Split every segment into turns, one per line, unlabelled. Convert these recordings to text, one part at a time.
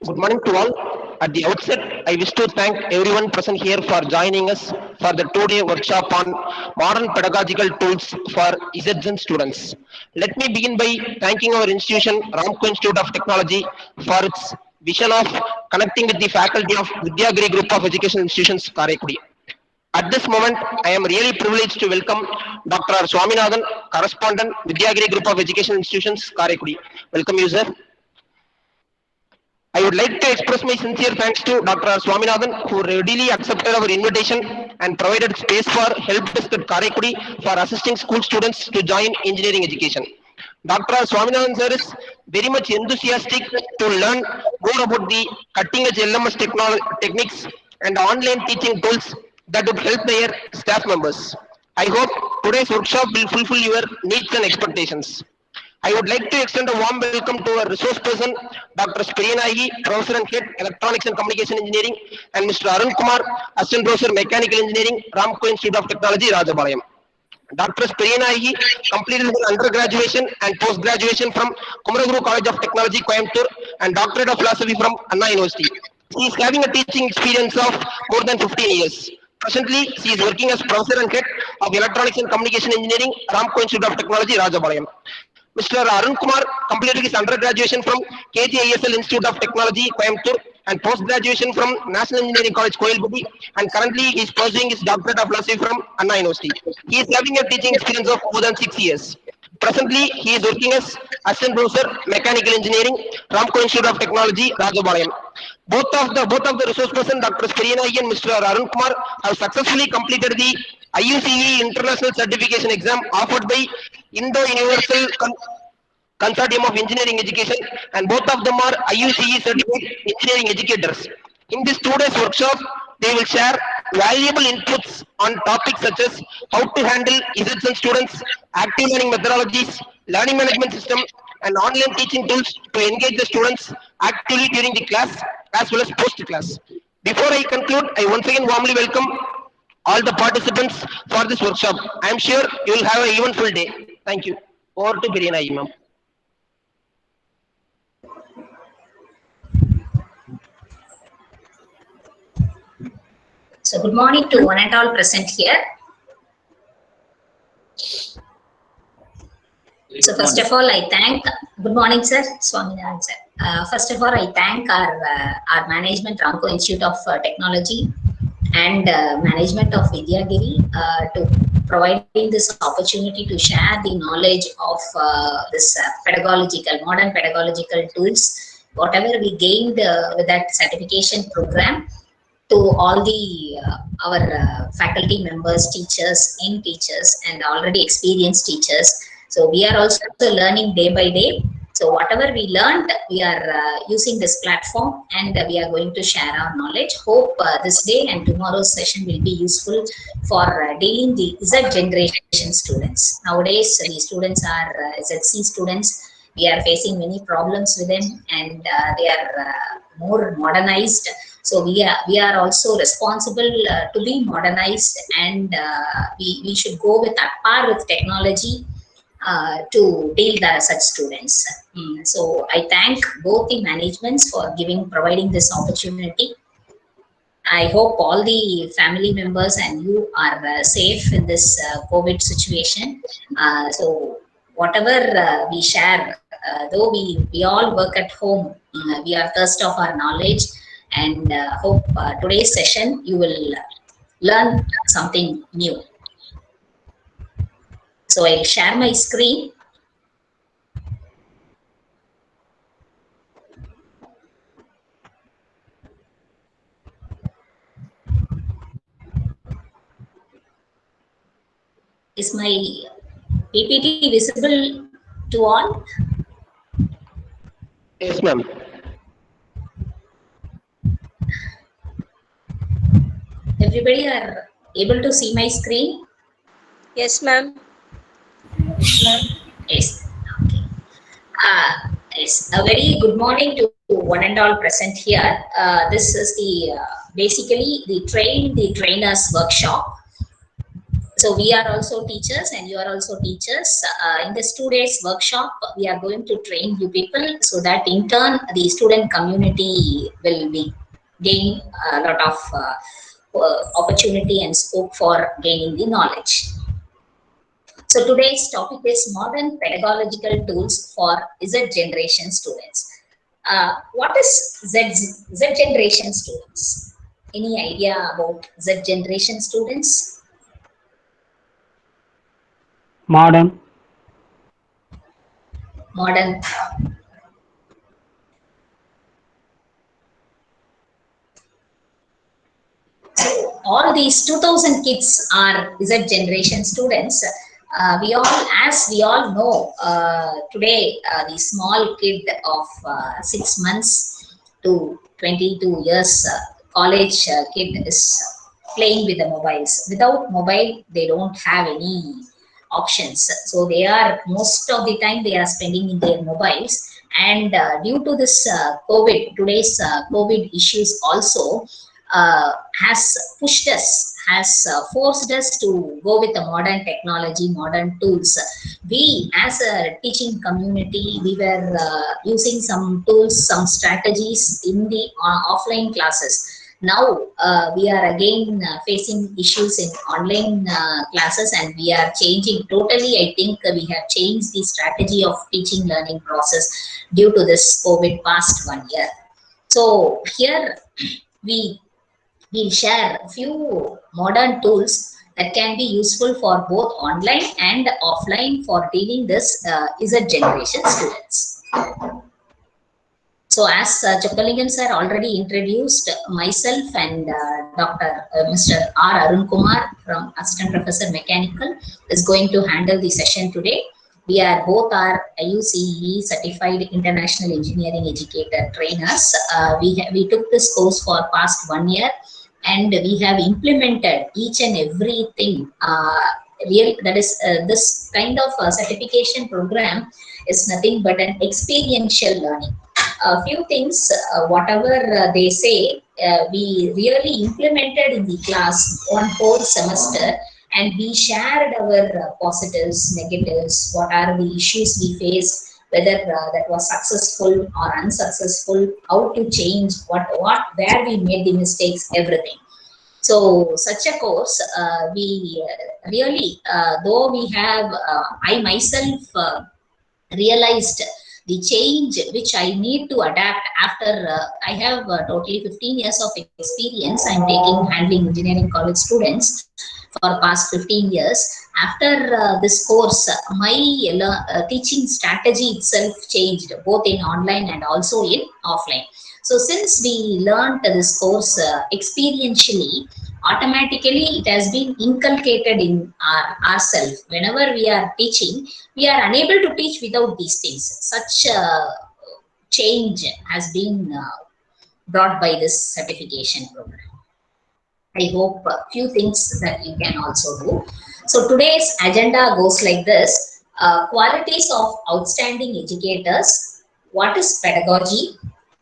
Good morning to all. At the outset, I wish to thank everyone present here for joining us for the two-day workshop on modern pedagogical tools for ISETZN students. Let me begin by thanking our institution, Ramco Institute of Technology, for its vision of connecting with the faculty of Vidhya Giri Group of Educational Institutions, Karaikudi. At this moment, I am really privileged to welcome Dr. R. Swaminathan, correspondent, Vidhya Giri Group of Educational Institutions, Karaikudi. Welcome you, sir. I would like to express my sincere thanks to Dr. R. Swaminathan, who readily accepted our invitation and provided space for help desk at Karaikudi for assisting school students to join engineering education. Dr. R. Swaminathan sir is very much enthusiastic to learn more about the cutting edge LMS techniques and online teaching tools that would help their staff members. I hope today's workshop will fulfill your needs and expectations. I would like to extend a warm welcome to our resource person, Dr. Periyanayagai, Professor and Head, Electronics and Communication Engineering, and Mr. Arun Kumar, Assistant Professor, Mechanical Engineering, Ramco Institute of Technology, Rajapalayam. Dr. Periyanayagai completed his undergraduation and post-graduation from Kumar College of Technology, Coimbatore, and Doctorate of Philosophy from Anna University. He is having a teaching experience of more than 15 years. Presently, he is working as Professor and Head of Electronics and Communication Engineering, Ramco Institute of Technology, Rajapalayam. Mr. Arun Kumar completed his undergraduation from KGISL Institute of Technology, Coimbatore, and post-graduation from National Engineering College, Karaikudi, and currently he is pursuing his doctorate of philosophy from Anna University. He is having a teaching experience of more than 6 years. Presently, he is working as Assistant Professor, Mechanical Engineering, Ramco Institute of Technology, Rajapalayam. Both of the resource person, Dr. Periyanayagai and Mr. Arun Kumar, have successfully completed the IUCEE International Certification Exam offered by Indo-Universal Consortium of Engineering Education, and both of them are IUCEE certified engineering educators. In this 2 days workshop, they will share valuable inputs on topics such as how to handle ISETZN students, active learning methodologies, learning management system, and online teaching tools to engage the students actively during the class as well as post-class. Before I conclude, I once again warmly welcome all the participants for this workshop. I am sure you will have an eventful day. Thank you. Over to Periyanayagai, ma'am.
So good morning to one and all present here. So first of all, I thank, good morning sir, Swaminathan sir. First of all, I thank our management, Ramco Institute of Technology and management of Vidhya Giri to providing this opportunity to share the knowledge of this modern pedagogical tools, whatever we gained with that certification program, to all the our faculty members, teachers, young teachers, and already experienced teachers. So we are also learning day by day. So whatever we learned, we are using this platform, and we are going to share our knowledge. Hope this day and tomorrow's session will be useful for dealing the Z generation students. Nowadays, the students are ZC students. We are facing many problems with them, and they are more modernized. So we are also responsible to be modernized, and we should go with at par with technology to deal with such students. So I thank both the managements for providing this opportunity. I hope all the family members and you are safe in this COVID situation. So whatever we share, though we all work at home, we are thirst of our knowledge, and hope today's session you will learn something new. So I'll share my screen. Is my PPT visible to all?
Yes, ma'am.
Everybody are able to see my screen?
Yes, ma'am.
Yes. Okay. Yes. A very good morning to one and all present here. This is the basically the trainers workshop. So we are also teachers and you are also teachers. In this 2 days workshop, we are going to train you people so that in turn the student community will be gain a lot of opportunity and scope for gaining the knowledge. So today's topic is modern pedagogical tools for Z generation students. What is Z generation students? Any idea about Z generation students?
Modern.
Modern. So all these 2000 kids are Z generation students. As we all know, today the small kid of 6 months to 22 years, college kid is playing with the mobiles. Without mobile, they don't have any options. So they are most of the time they are spending in their mobiles. And due to this today's COVID issues also, has pushed us, has forced us to go with the modern technology, modern tools. We, as a teaching community, we were using some tools, some strategies in the offline classes. Now we are again facing issues in online classes, and we are changing totally. I think we have changed the strategy of teaching learning process due to this COVID past 1 year. So here we'll share a few modern tools that can be useful for both online and offline for dealing this Z generation students. So as Chapalingam sir already introduced, myself and Mr. Arun Kumar from Assistant Professor Mechanical is going to handle the session today. We are both are IUCEE certified international engineering educator trainers. We took this course for past 1 year, and we have implemented each and everything. This kind of certification program is nothing but an experiential learning. A few things, whatever they say, we really implemented in the class one whole semester, and we shared our positives, negatives, what are the issues we face, whether that was successful or unsuccessful, how to change, where we made the mistakes, everything. So such a course, we really, though we have, I myself realized the change which I need to adapt after I have totally 15 years of experience. I'm taking handling engineering college students for past 15 years. After this course, my teaching strategy itself changed both in online and also in offline. So since we learned this course experientially, automatically it has been inculcated in ourselves. Whenever we are teaching, we are unable to teach without these things. Such change has been brought by this certification program. I hope a few things that you can also do. So today's agenda goes like this. Qualities of outstanding educators. What is pedagogy?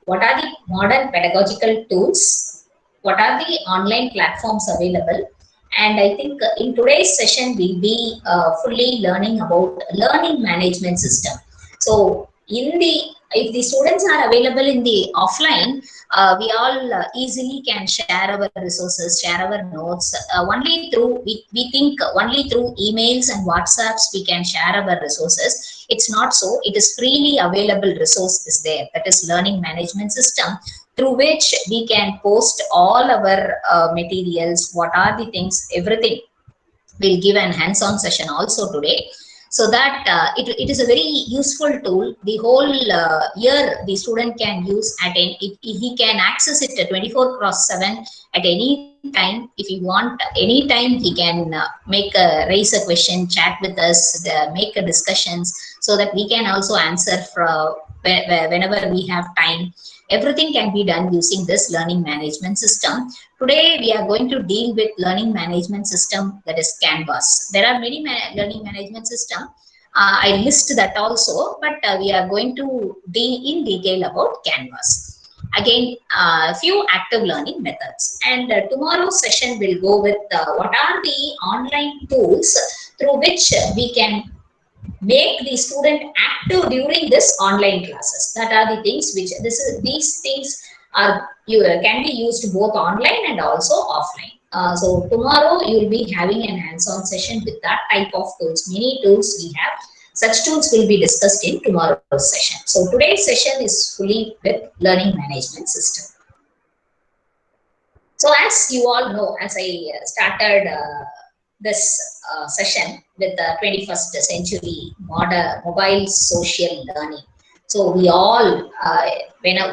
What are the modern pedagogical tools? What are the online platforms available? And I think in today's session, we'll be fully learning about learning management system. So if the students are available in the offline, we all easily can share our resources, share our notes. We think only through emails and WhatsApps we can share our resources. It's not so. It is freely available resource is there. That is learning management system, through which we can post all our materials, what are the things, everything. We'll give an hands-on session also today, so that it is a very useful tool. The whole year the student can use he can access it 24/7 at any time. If he want any time, he can raise a question, chat with us, make a discussions, so that we can also answer whenever we have time. Everything can be done using this learning management system. Today, we are going to deal with learning management system, that is Canvas. There are many learning management system. I list that also, but we are going to deal in detail about Canvas. Again, a few active learning methods. And tomorrow's session will go with what are the online tools through which we can make the student active during this online classes. That are the things which these things are can be used both online and also offline. So tomorrow you will be having an hands-on session with that type of tools. Many tools we have. Such tools will be discussed in tomorrow's session. So today's session is fully with learning management system. So as you all know, as I started this session with the 21st century modern mobile social learning. So we all,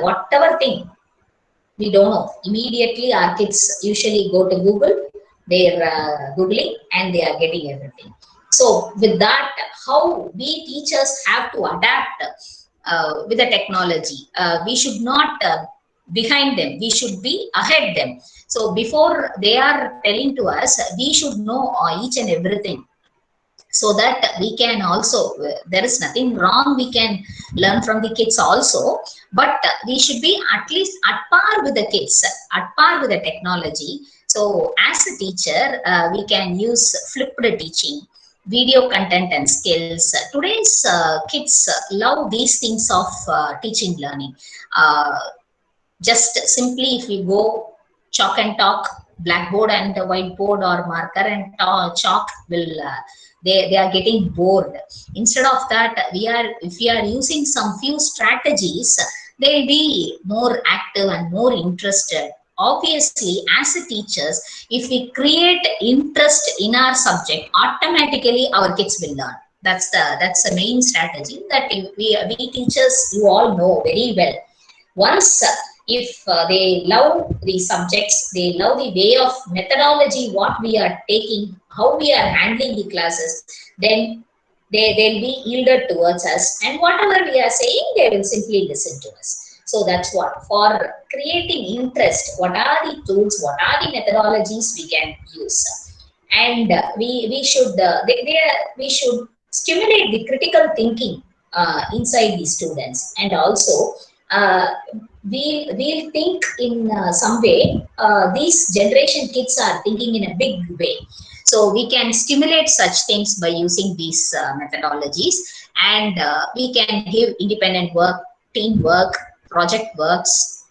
whatever thing we don't know, immediately our kids usually go to Google, they're Googling and they are getting everything. So with that, how we teachers have to adapt with the technology. We should not behind them, we should be ahead them. So before they are telling to us, we should know each and everything, so that we can also, there is nothing wrong, we can learn from the kids also, but we should be at least at par with the kids, at par with the technology. So as a teacher, we can use flipped teaching, video content and skills. Today's kids love these things of teaching learning. Just simply if we go chalk and talk, blackboard and whiteboard or marker and chalk will they are getting bored. Instead of that, if we are using some few strategies, they'll be more active and more interested. Obviously, as a teachers, if we create interest in our subject, automatically our kids will learn. That's the main strategy that we teachers, you all know very well. Once if they love the subjects, they love the way of methodology, what we are taking, how we are handling the classes, then they'll be yielded towards us, and whatever we are saying, they will simply listen to us. So that's what, for creating interest, what are the tools, what are the methodologies we can use, and we should stimulate the critical thinking inside the students, and also we'll think in some way. These generation kids are thinking in a big way, so we can stimulate such things by using these methodologies, and we can give independent work, teamwork, project works,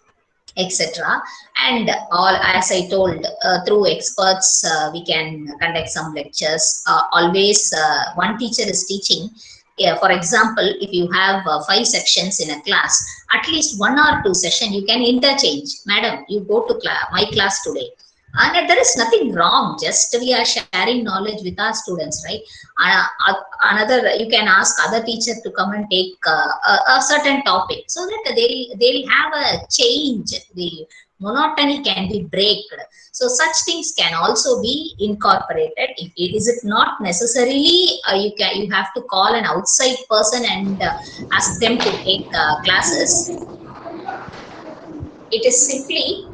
etc. And all, as I told, through experts, we can conduct some lectures. Always one teacher is teaching. Yeah, for example, if you have 5 sections in a class, at least 1 or 2 sessions you can interchange. Madam, you go to my class today. And there is nothing wrong, just we are sharing knowledge with our students, right? Another, you can ask other teacher to come and take a certain topic, so that they'll have a change. The monotony can be breaked. So such things can also be incorporated. Is it not necessarily you have to call an outside person and ask them to take classes. It is simply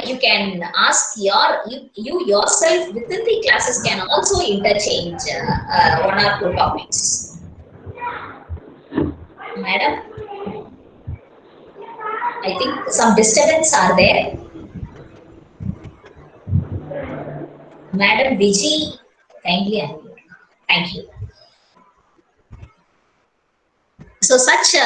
you can ask you yourself within the classes can also interchange 1 or 2 topics. Madam, I think some disturbance are there. Madam Viji, kindly unmute. Thank you. So such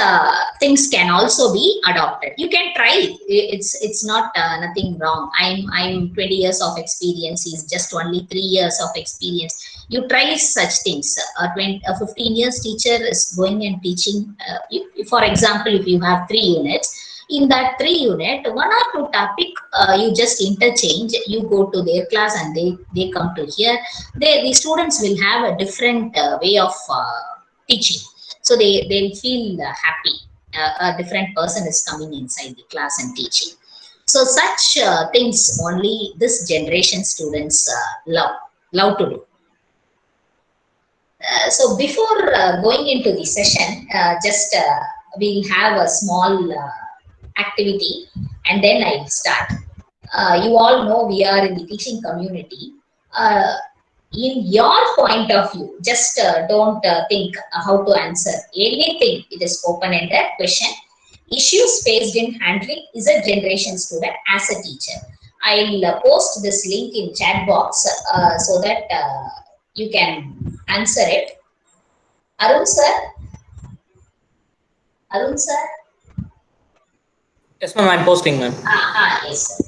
things can also be adopted. You can try it. It's not nothing wrong. I'm 20 years of experience. He's just only 3 years of experience. You try such things. A 15 years teacher is going and teaching. For example, if you have 3 units, in that 3 unit, 1 or 2 topic you just interchange. You go to their class and they come to here. The students will have a different way of teaching. So they'll feel happy. A different person is coming inside the class and teaching. So such things only this generation students love to do. So before going into the session, we'll have a small activity, and then I'll start. You all know we are in the teaching community. In your point of view, just don't think how to answer anything. It is open-ended question. issues faced in handling is a generation student as a teacher. I'll post this link in chat box so that you can answer it. Arun sir? Arun sir?
Yes, ma'am, I'm posting, ma'am.
Yes, sir.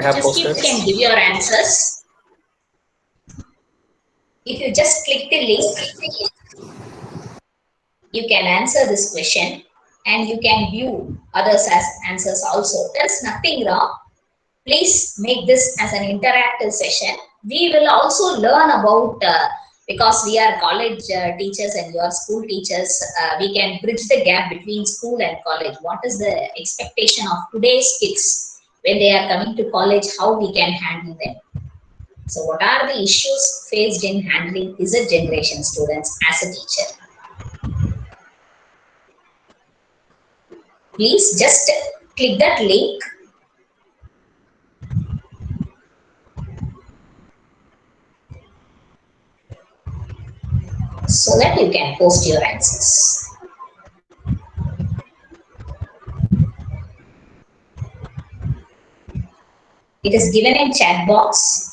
I have
Just you
posted.
can give your answers. If you just click the link, you can answer this question and you can view others as answers also. There's nothing wrong. Please make this as an interactive session. We will also learn about, because we are college teachers and you are school teachers, we can bridge the gap between school and college. What is the expectation of today's kids when they are coming to college, how we can handle them? So what are the issues faced in handling Z generation students as a teacher? Please just click that link so that you can post your answers. It is given in chat box.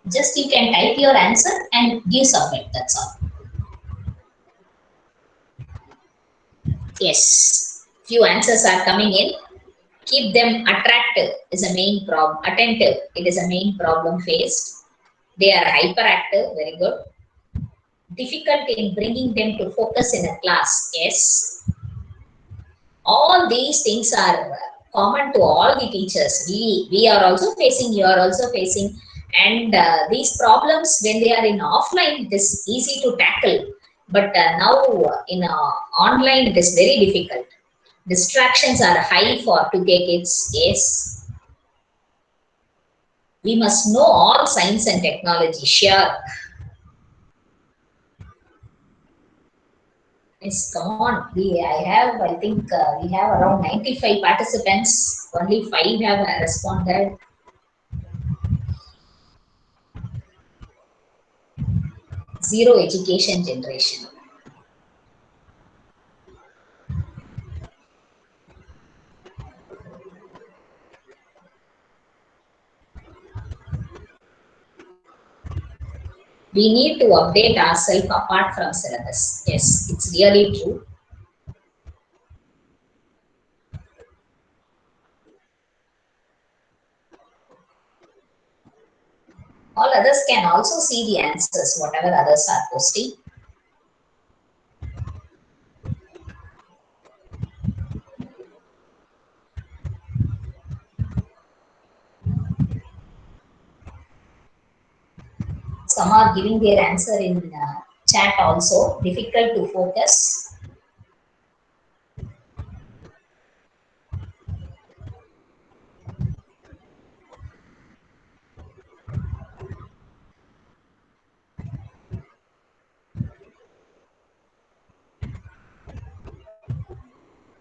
Just you can type your answer and give submit, that's all. Yes, few answers are coming in. Keep them attractive is a main problem. Attentive, it is a main problem faced. They are hyperactive, very good. Difficult in bringing them to focus in a class, yes. All these things are common to all the teachers. We are also facing, you are also facing, and these problems when they are in offline it is easy to tackle, but now in online it is very difficult. Distractions are high for 2K kids, yes. We must know all science and technology, sure. Yes, come on. I think we have around 95 participants. Only 5 have responded. Zero education generation. We need to update ourselves apart from syllabus. Yes, it's really true. All others can also see the answers, whatever others are posting. Some are giving their answer in chat also. Difficult to focus.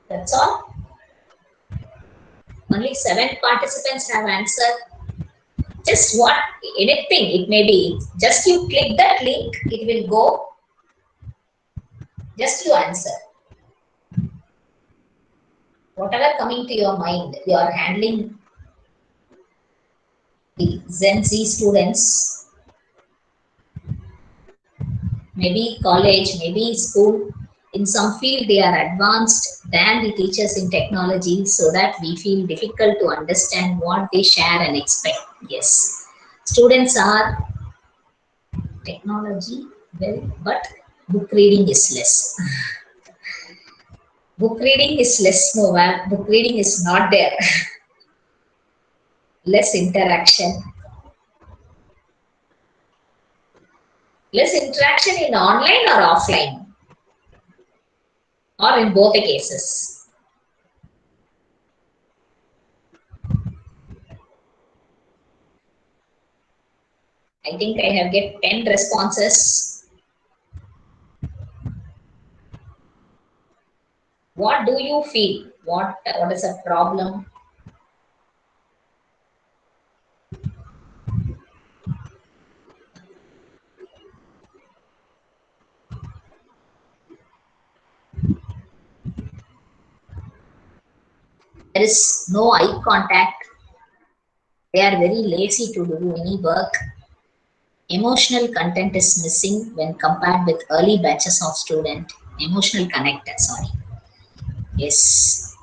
That's all. Only 7 participants have answered. Just what, anything, it may be. Just you click that link, it will go. Just you answer. Whatever coming to your mind, you are handling the Gen Z students, maybe college, maybe school. in some field they are advanced than the teachers in technology, so that we feel difficult to understand what they share and expect. Yes, students are technology well, but book reading is less. Book reading is less. No, book reading is not there. Less interaction. Less interaction in online or offline, or in both the cases. I think I have get 10 responses. What do you feel? What is a problem? There is no eye contact. They are very lazy to do any work. Emotional content is missing when compared with early batches of student. Emotional connect, sorry. Yes.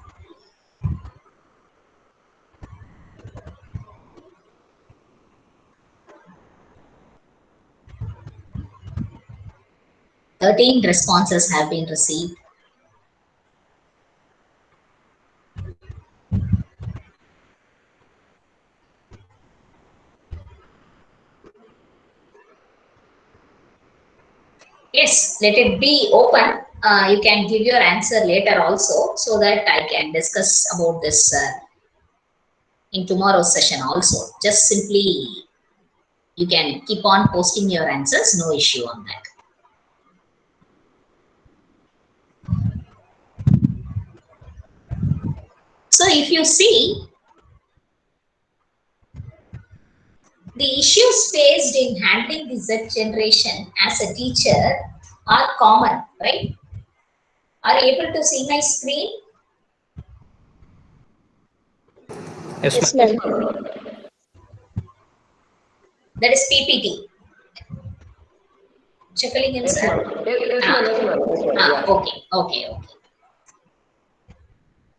Thirteen responses have been received. Yes, let it be open. You can give your answer later also, so that I can discuss about this in tomorrow's session also. Just simply, you can keep on posting your answers, no issue on that. So if you see, the issues faced in handling the Z generation as a teacher are common, right? Are you able to see my screen?
Yes,
Yes,
ma'am.
ma'am.
That is PPT. Checking in, sir? Okay.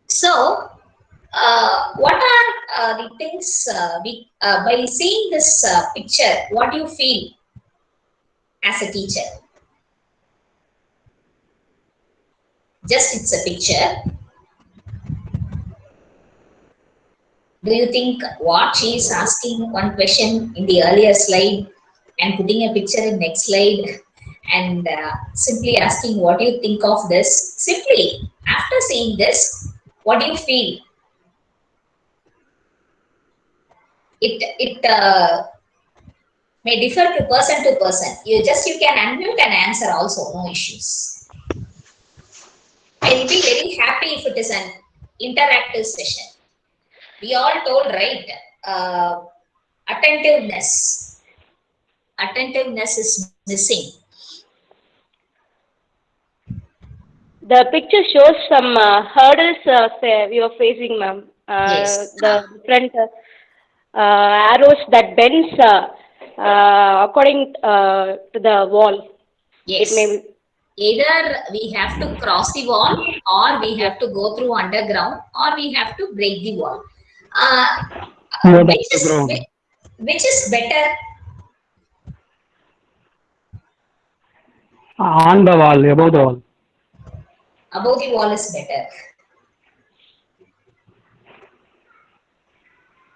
So, what are the things by seeing this picture, what do you feel as a teacher? Just it's a picture. Do you think what she is asking one question in the earlier slide and putting a picture in next slide and simply asking what do you think of this? Simply after seeing this, what do you feel? It may differ to person. You can unmute and answer also, no issues. I will be very happy if it is an interactive session. We all told, right? Attentiveness. Attentiveness is missing.
The picture shows some hurdles we are facing, ma'am.
Yes.
The different arrows that bends according to the wall.
Yes.
It may
Either we have to cross the wall, or we have to go through underground, or we have to break the wall. Which is better?
On the wall, above the wall.
Above the wall is better.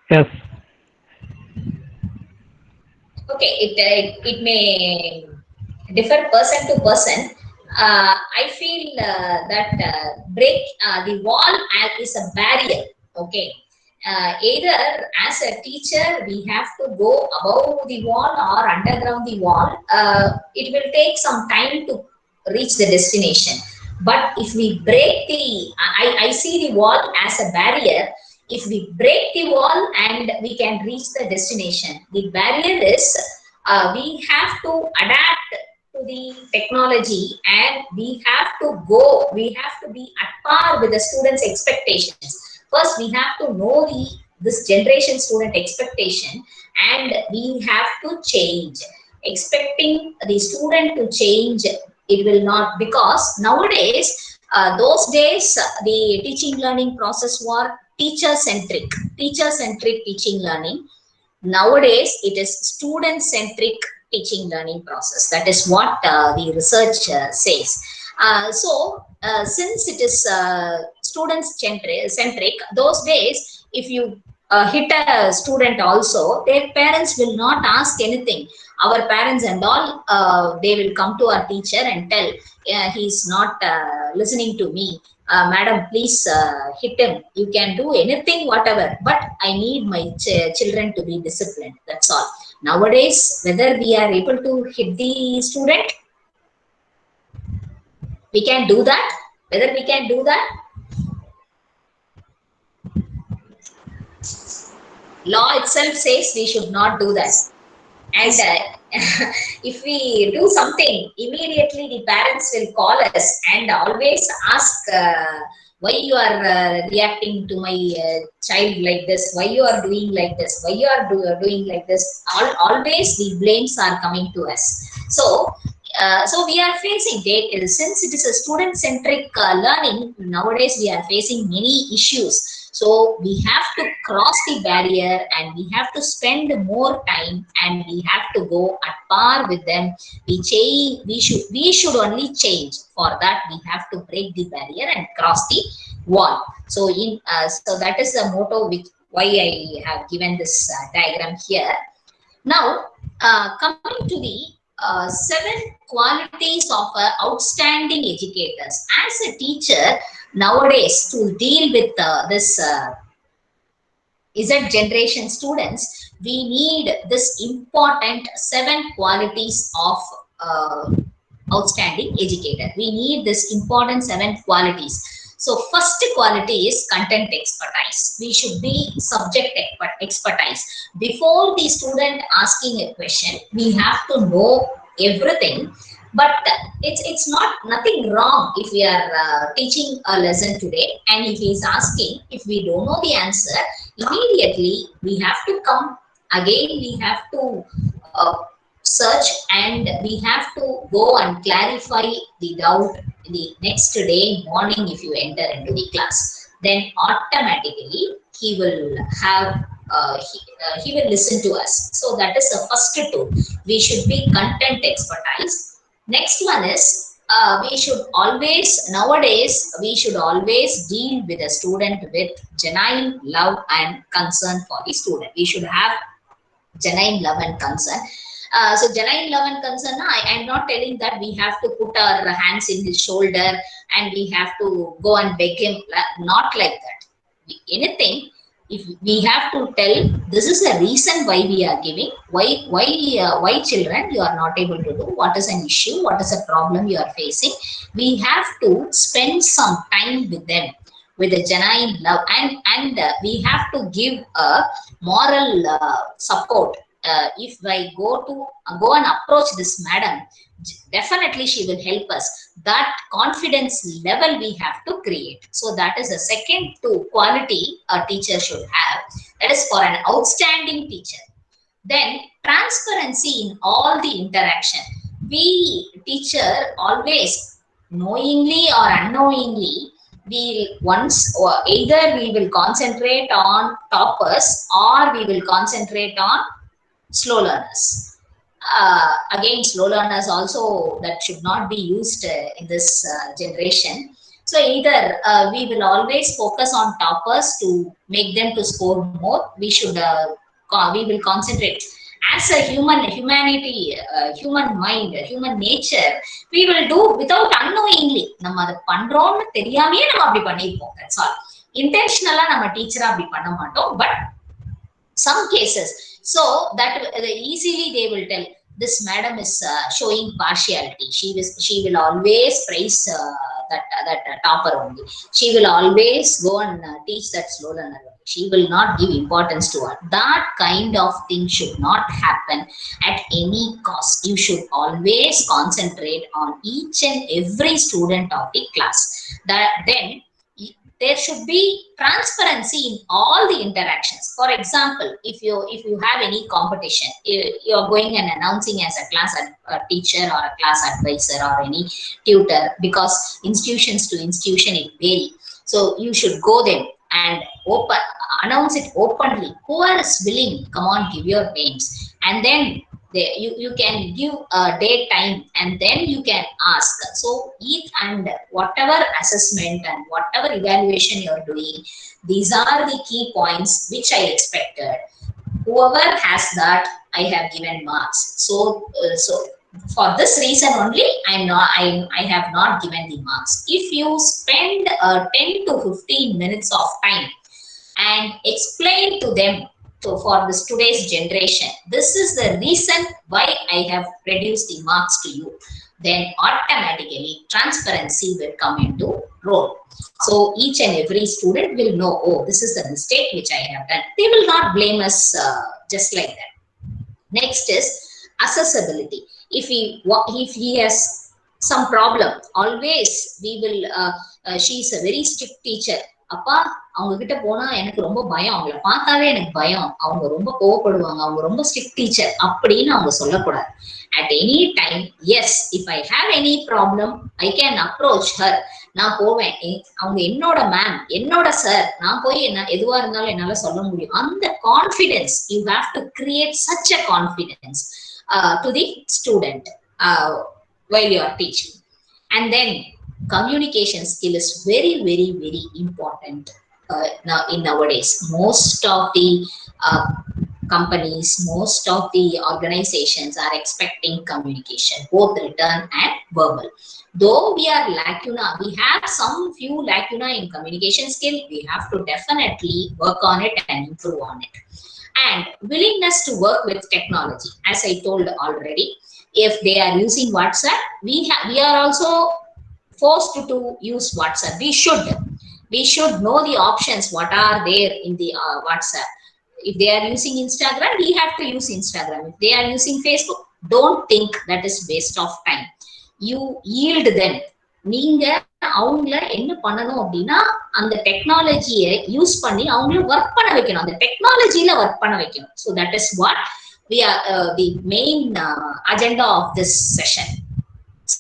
Yes.
Okay, it may differ person to person. I feel that break the wall is a barrier. Okay, either as a teacher we have to go above the wall or underground the wall. It will take some time to reach the destination. But if we break I see the wall as a barrier. If we break the wall and we can reach the destination, the barrier is we have to adapt to the technology, and we have to be at par with the students' expectations. First, we have to know this generation student expectation, and we have to change. Expecting the student to change it will not, because nowadays those days the teaching learning process was teacher centric teaching learning. Nowadays it is student centric teaching learning process. That is what the research says. Since it is student centric, those days if you hit a student also, their parents will not ask anything. Our parents and all, they will come to our teacher and tell, he's not listening to me, madam, please hit him, you can do anything whatever, but I need my children to be disciplined. That's all. Nowadays whether we are able to hit the student, we can do that, whether we can do that. Law itself says we should not do that. And if we do something, immediately the parents will call us and always ask, why you are reacting to my child like this, why you are doing like this, why you are doing like this. Always the blames are coming to us. So we are facing it, since it is a student centric learning. Nowadays we are facing many issues. So we have to cross the barrier and we have to spend more time and we have to go at par with them. We should only change. For that we have to break the barrier and cross the wall. So so that is the motto why I have given this diagram here. Now coming to the 7 qualities of outstanding educators. As a teacher nowadays, to deal with this Z generation students, we need this important 7 qualities of outstanding educator. We need this important 7 qualities. So first quality is content expertise. We should be subject expertise. Before the student asking a question, we have to know everything. But it's nothing wrong if we are teaching a lesson today and if he is asking, if we don't know the answer, immediately we have to come again, we have to search and we have to go and clarify the doubt the next day morning. If you enter into the class, then automatically he will have he will listen to us. So that is the first tool. We should be content expertise. Next one is we should always, nowadays we should always deal with a student with genuine love and concern for the student. We should have genuine love and concern. So genuine love and concern, I am not telling that we have to put our hands in his shoulder and we have to go and beg him. Not like that. Anything, if we have to tell, this is a reason why we are giving, why children you are not able to do, what is an issue, what is a problem you are facing. We have to spend some time with them with a genuine love, and we have to give a moral support. If I go and approach this madam, definitely she will help us. That confidence level we have to create. So that is the second quality a teacher should have. That is for an outstanding teacher. Then transparency in all the interaction. We teacher always, knowingly or unknowingly, we once, or either we will concentrate on toppers or we will concentrate on slow learners. Again, slow learners also, that should not be used in this generation. So either we will always focus on toppers to make them to score more. We will concentrate. As a humanity, human mind, human nature, we will do without unknowingly. நம்ம அதை பண்றோம்னு தெரியாமையே நம்ம அப்படி பண்ணிருப்போம். That's all. Intentionally நம்ம டீச்சரா அப்படி பண்ண மாட்டோம். But some cases, so that easily they will tell, this madam is showing partiality. She will always praise that topper only. She will always go and teach that slow learner. She will not give importance to her. That kind of thing should not happen at any cost. You should always concentrate on each and every student of the class. That then there should be transparency in all the interactions. For example, if you have any competition, you are going and announcing as a class teacher or a class advisor or any tutor, because institutions to institution it vary. So you should go there and announce it openly. Who is willing? Come on, give your names, and then you can give a date, time, and then you can ask. So each and whatever assessment and whatever evaluation you are doing, these are the key points which I expected. Whoever has that, I have given marks. So for this reason only, I have not given the marks. If you spend 10 to 15 minutes of time and explain to them, so for this today's generation, this is the reason why I have reduced the marks to you, then automatically transparency will come into role. So each and every student will know, oh, this is the mistake which I have done. They will not blame us just like that. Next is accessibility. If he has some problem, always we will, she is a very strict teacher. அப்பா அவங்க கிட்ட போனா எனக்கு ரொம்ப பயம், அவங்கள பார்த்தாவே எனக்கு பயம், அவங்க ரொம்ப கோவப்படுவாங்க, அவங்க ரொம்ப ஸ்ட்ரிக்ட் டீச்சர் அப்படின்னு அவங்க சொல்லக்கூடாது. At any time, yes, if I have any problem, I can approach her. நான் போவேன், அவங்க என்னோட மேம், என்னோட சார், நான் போய் எதுவா இருந்தாலும் என்னால சொல்ல முடியும். அந்த confidence, you have to create such a confidence to the student while you are teaching. And then communication skill is very, very, very important now in nowadays. Most of the companies, most of the organizations are expecting communication, both written and verbal. Though we have some few lacuna in communication skill, we have to definitely work on it and improve on it. And willingness to work with technology, as I told already, if they are using WhatsApp, we are also forced to use WhatsApp. We should know the options what are there in the WhatsApp. If they are using Instagram, we have to use Instagram. If they are using Facebook, don't think that is waste of time. You yield them. நீங்க அவங்கள என்ன பண்ணணும் அப்படின்னா, அந்த டெக்னாலஜியை use பண்ணி அவங்கள work பண்ண வைக்கணும், அந்த டெக்னாலஜியில ஒர்க் பண்ண வைக்கணும். So that is what we are the main agenda of this session.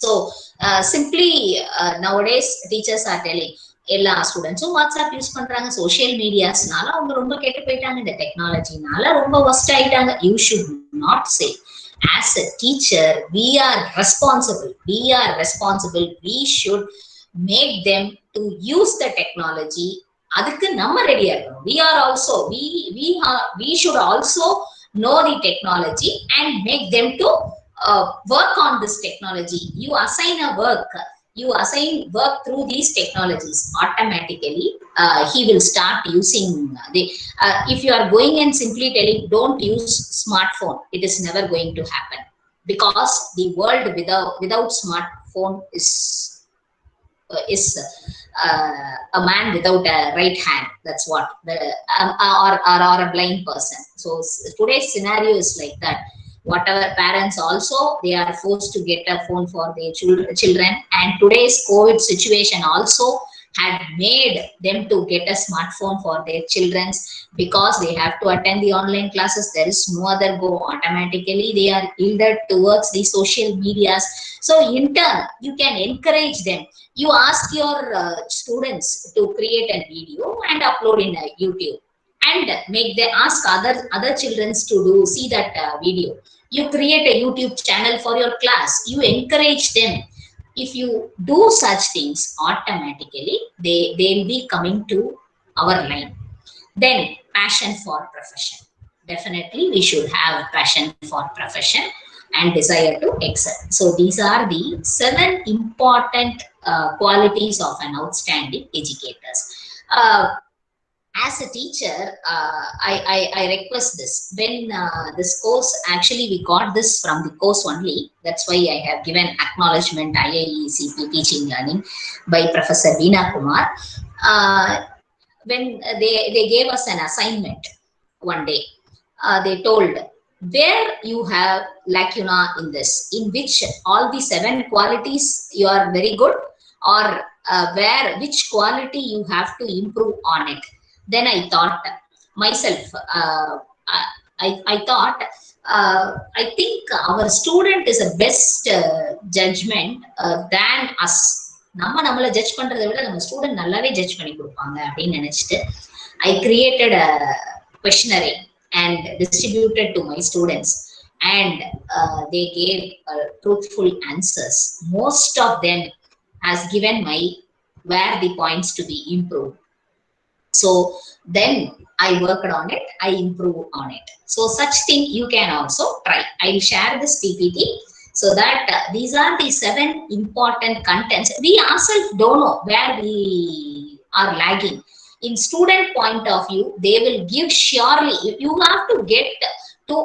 So simply nowadays teachers are telling எல்லா ஸ்டூடெண்ட்ஸும் வாட்ஸ்அப் யூஸ் பண்றாங்க, சோசியல் மீடியாஸ்னால அவங்க ரொம்ப கெட்டு போயிட்டாங்க, இந்த டெக்னாலஜினால ரொம்ப வர்ஸ்ட் ஆயிட்டாங்க. You should not say. As a teacher, we are responsible. We should make them to use the technology. அதுக்கு நம்ம ரெடியா இருக்கணும். We should also know the technology and make them to work on this technology. You assign work through these technologies, automatically he will start using the if you are going and simply telling don't use smartphone, it is never going to happen, because the world without smartphone is a man without a right hand. That's what or a blind person. So today's scenario is like that. Whatever parents also, they are forced to get a phone for their children, and today's COVID situation also had made them to get a smartphone for their children, because they have to attend the online classes. There is no other go. Automatically they are yielded towards the social medias. So in turn, you can encourage them. You ask your students to create a video and upload in YouTube, and ask other children to see that video. You create a YouTube channel for your class. You encourage them. If you do such things, automatically they will be coming to our line. Then passion for profession. Definitely we should have passion for profession and desire to excel. So these are the 7 important qualities of an outstanding educator. As a teacher, I request this. When this course, actually we got this from the course only. That's why I have given acknowledgement IUCEE teaching learning by Professor Kumar. When they gave us an assignment one day, they told where you have lacuna in this, in which all the 7 qualities you are very good, or which quality you have to improve on it. Then I thought myself, I thought, I think our student is a best judgment than us. நம்மள judge பண்றதை விட நம்ம student நல்லாவே judge பண்ணி கொடுப்பாங்க அப்படின்னு நினைச்சிட்டு I created a questionnaire and distributed to my students, and they gave truthful answers. Most of them has given my where the points to be improved. So then I worked on it, I improved on it. So such thing you can also try. I will share this PPT so that these are the 7 important contents. We ourselves don't know where we are lagging. In student point of view, they will give surely. You have to get to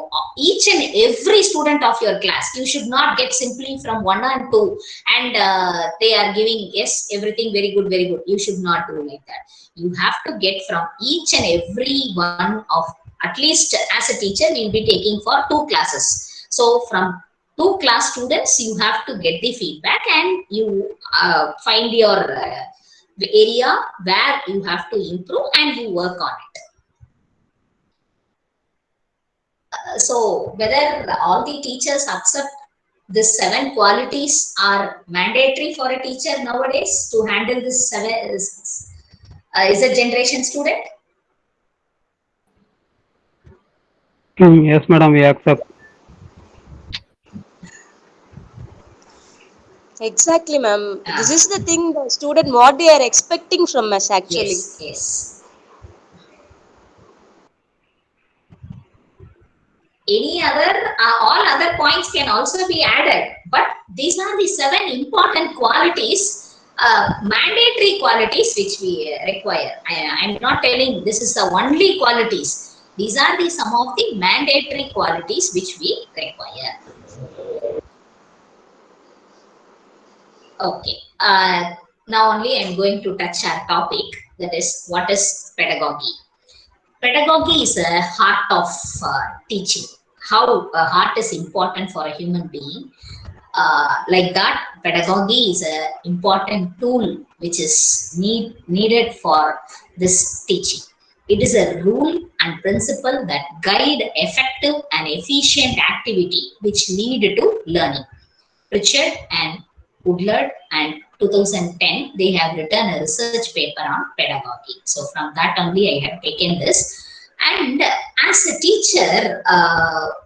each and every student of your class. You should not get simply from 1 and 2 and they are giving yes everything very good, very good. You should not do like that. You have to get from each and every one of, at least as a teacher we will be taking for 2 classes. So from 2 class students you have to get the feedback, and you find your the area where you have to improve and you work on it. So whether all the teachers accept these 7 qualities are mandatory for a teacher nowadays to handle this 7 is a generation student?
Yes, madam, we accept.
Exactly, ma'am. This is the thing, the student, what they are expecting from us actually.
Yes, yes. Any other, all other points can also be added, but these are the 7 important qualities, mandatory qualities which we require. I'm not telling this is the only qualities. These are the some of the mandatory qualities which we require. Okay. Now only I'm going to touch our topic, that is what is pedagogy. Pedagogy is a heart of teaching. How a heart is important for a human being. Like that, pedagogy is an important tool which is needed for this teaching. It is a rule and principle that guide effective and efficient activity which lead to learning. Pritchard and Woodland and 2010, they have written a research paper on pedagogy. So from that only I have taken this. And as a teacher,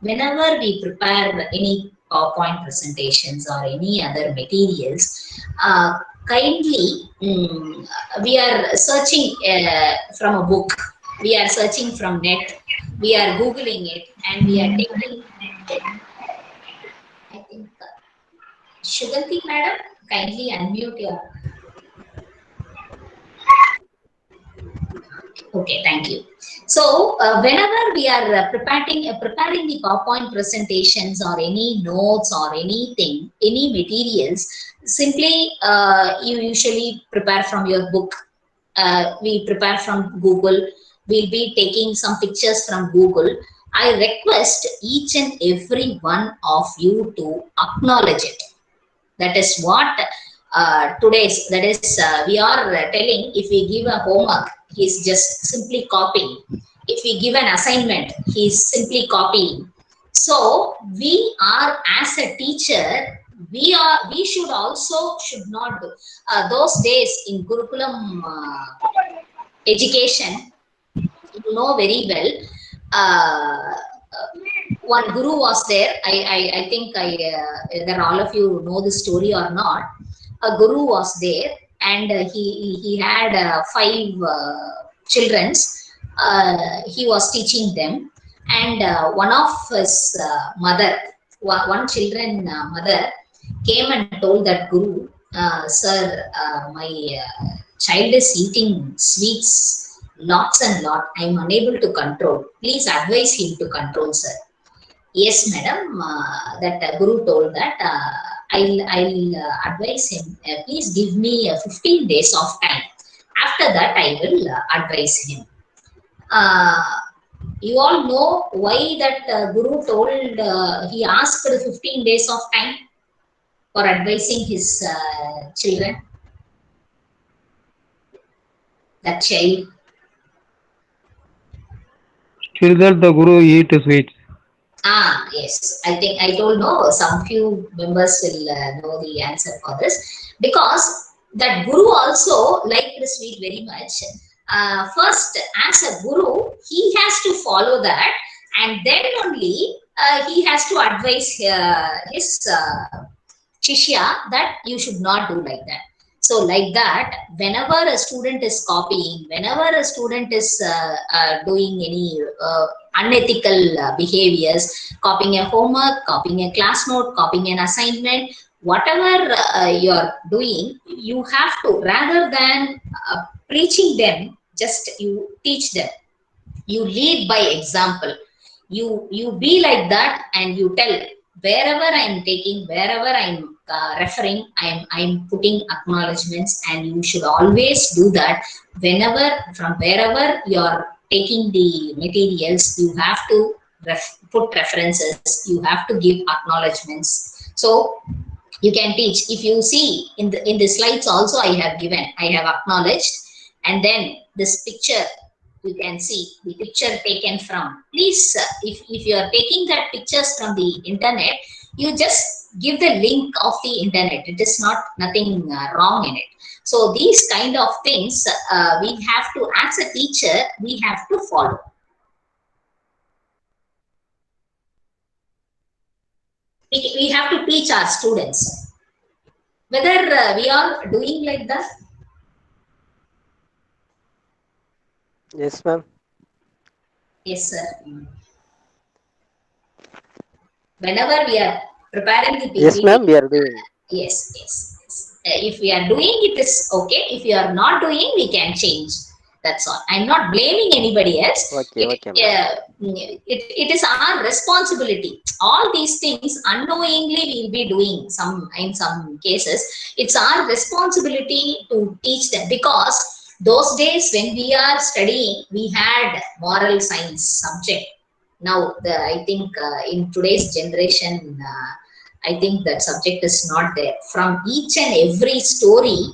whenever we prepare any PowerPoint presentations or any other materials, kindly we are searching from a book, we are searching from net, we are Googling it, and we are taking, I think, Shuganti madam, kindly unmute your. Okay, thank you. So whenever we are preparing the PowerPoint presentations or any notes or anything, any materials, simply you usually prepare from your book. We prepare from Google. We'll be taking some pictures from Google. I request each and every one of you to acknowledge it. That is what today's, that is we are telling, if we give a homework, he's just simply copying. If we give an assignment, he's simply copying. So we are, as a teacher, we should not do those days in Gurukulam education. You know very well, one guru was there. I think whether all of you know the story or not. A guru was there, and he had 5 children. He was teaching them, and one of his one children mother came and told that guru, sir, my child is eating sweets lots and lot. I am unable to control. Please advise him to control, sir. Yes, madam. That guru told that I'll advise him. Please give me 15 days of time. After that, I will advise him. You all know why that guru told, he asked 15 days of time for advising his children. that child?
Still that the Guru eat sweets.
Yes. I think I don't know. Some few members will know the answer for this, because that Guru also liked the sweet very much. First, as a Guru, he has to follow that, and then only he has to advise his Shishya that you should not do like that. So, like that, whenever a student is copying, whenever a student is doing any unethical behaviors, copying a homework, copying a class note, copying an assignment, whatever you're doing, you have to, rather than preaching them, just you teach them. You lead by example. You be like that, and you tell, wherever I'm taking, wherever I'm referring, I'm putting acknowledgements, and you should always do that. Whenever, from wherever you're taking the materials, you have to put references, you have to give acknowledgements, so you can teach. If you see in the slides also, I have given, I have acknowledged, and then this picture, you can see the picture taken from, please, if you are taking that pictures from the internet, you just give the link of the internet. It is not nothing wrong in it. So these kind of things, we have to, as a teacher, we have to follow. We have to teach our students. Whether we are doing like that?
Yes, ma'am.
Yes, sir. Whenever we are preparing the PPT,
Yes, ma'am, we are doing.
yes, yes, yes. If we are doing, it is okay. If you are not doing, we can change. That's all. I'm not blaming anybody else.
Okay, okay, ma'am.
It is our responsibility. All these things unknowingly we'll be doing in some cases. It's our responsibility to teach them, because those days when we are studying, we had moral science subject. Now, I think in today's generation, I think that subject is not there. From each and every story,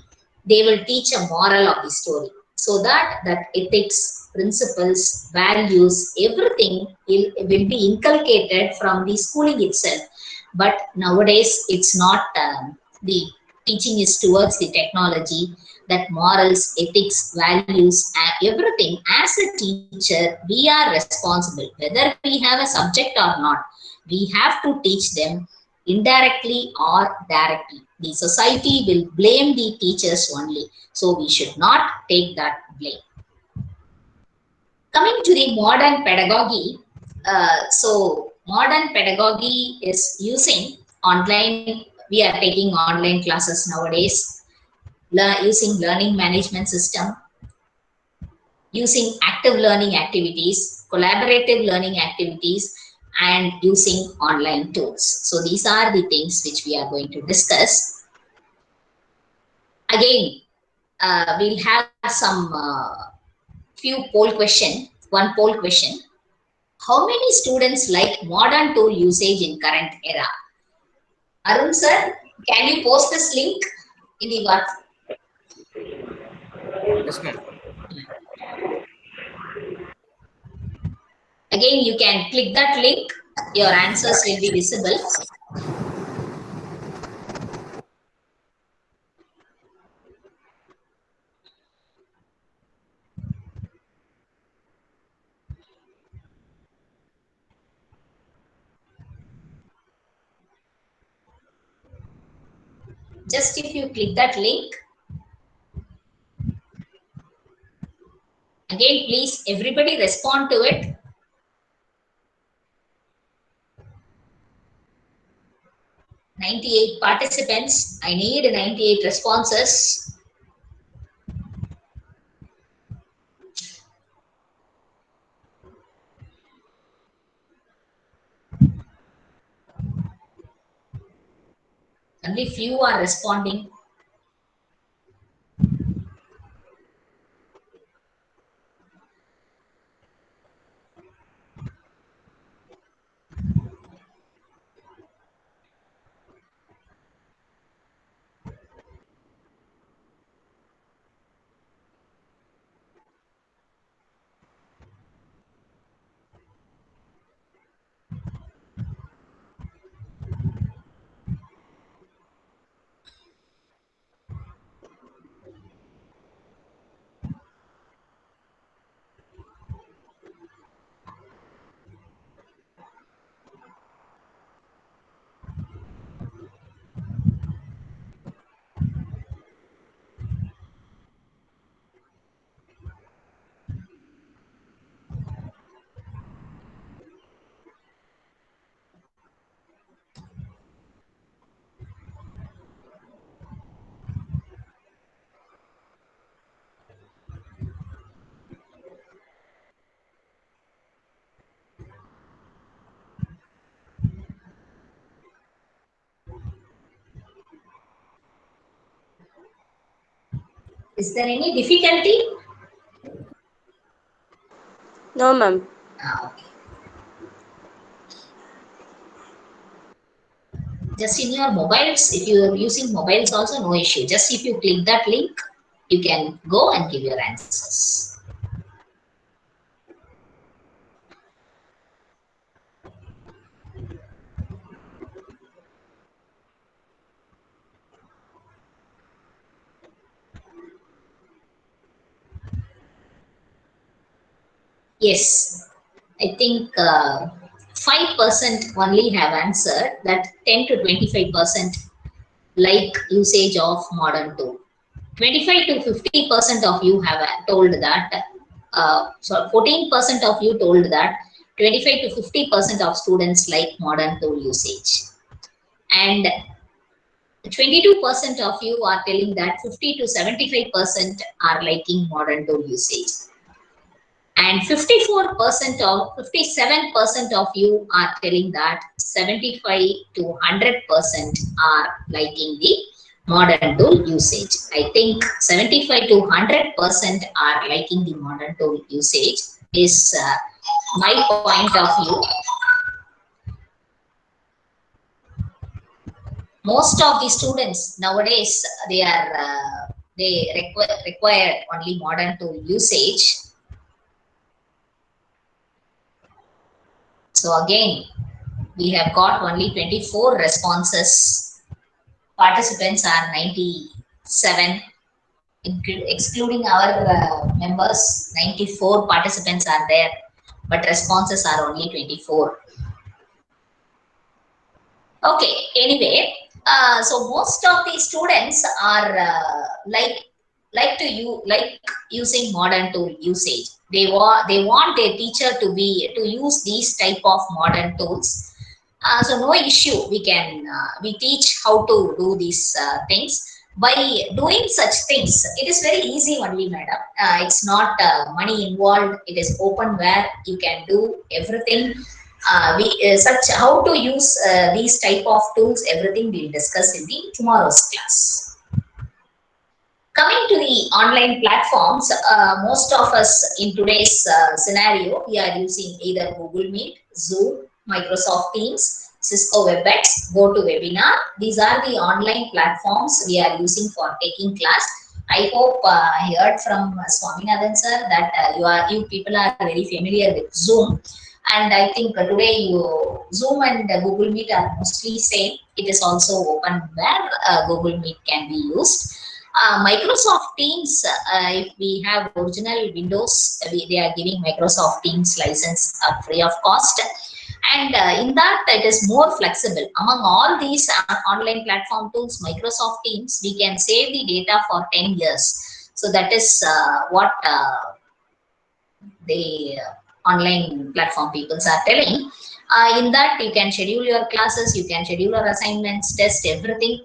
they will teach a moral of the story, so that ethics, principles, values, everything will be inculcated from the schooling itself. But nowadays, it's not. The teaching is towards the technology, that morals, ethics, values, everything. As a teacher, we are responsible. Whether we have a subject or not, we have to teach them indirectly or directly. The society will blame the teachers only. So we should not take that blame. Coming to the modern pedagogy, so modern pedagogy is using online. We are taking online classes nowadays, using learning management system, using active learning activities, collaborative learning activities, and using online tools. So these are the things which we are going to discuss. Again, we'll have some few poll question, one poll question. How many students like modern tool usage in current era? Arun sir, can you post this link in the WhatsApp?
Yes, ma'am.
Again, you can click that link. Your answers will be visible. Just if you click that link, again, please, everybody respond to it. "98 participants. I need 98 responses. Only few are responding. Is there any difficulty?
No, ma'am.
Okay. Just in your mobiles, if you are using mobiles also, no issue. Just if you click that link, you can go and give your answers. Yes, I think 5% only have answered that 10 to 25% like usage of modern tool. 25 to 50% of you have told that, so 14% of you told that 25 to 50% of students like modern tool usage. And 22% of you are telling that 50 to 75% are liking modern tool usage. And 57% of you are telling that 75 to 100% are liking the modern tool usage. I think 75 to 100% are liking the modern tool usage is my point of view. Most of the students nowadays, they require only modern tool usage. So again, we have got only 24 responses. Participants are 97, excluding our members. 94 participants are there, but responses are only 24. Okay, anyway, so most of the students are like using modern tool usage. They want their teacher to use these type of modern tools. So no issue. We teach how to do these things. By doing such things, it is very easy only, madam. It's not money involved. It is open where you can do everything. Such how to use these type of tools, everything we'll discuss in the tomorrow's class. Coming to the online platforms, most of us in today's scenario, we are using either Google Meet, Zoom, Microsoft Teams, Cisco WebEx, GoToWebinar. These are the online platforms we are using for taking class. I hope I heard from Swaminathan sir that you people are very familiar with Zoom. And I think today Zoom and Google Meet are mostly same. It is also open where Google Meet can be used. Microsoft Teams, if we have original Windows, they are giving Microsoft Teams license free of cost. And in that, it is more flexible. Among all these online platform tools, Microsoft Teams, we can save the data for 10 years. So that is what the online platform people are telling. In that, you can schedule your classes, you can schedule your assignments, test everything,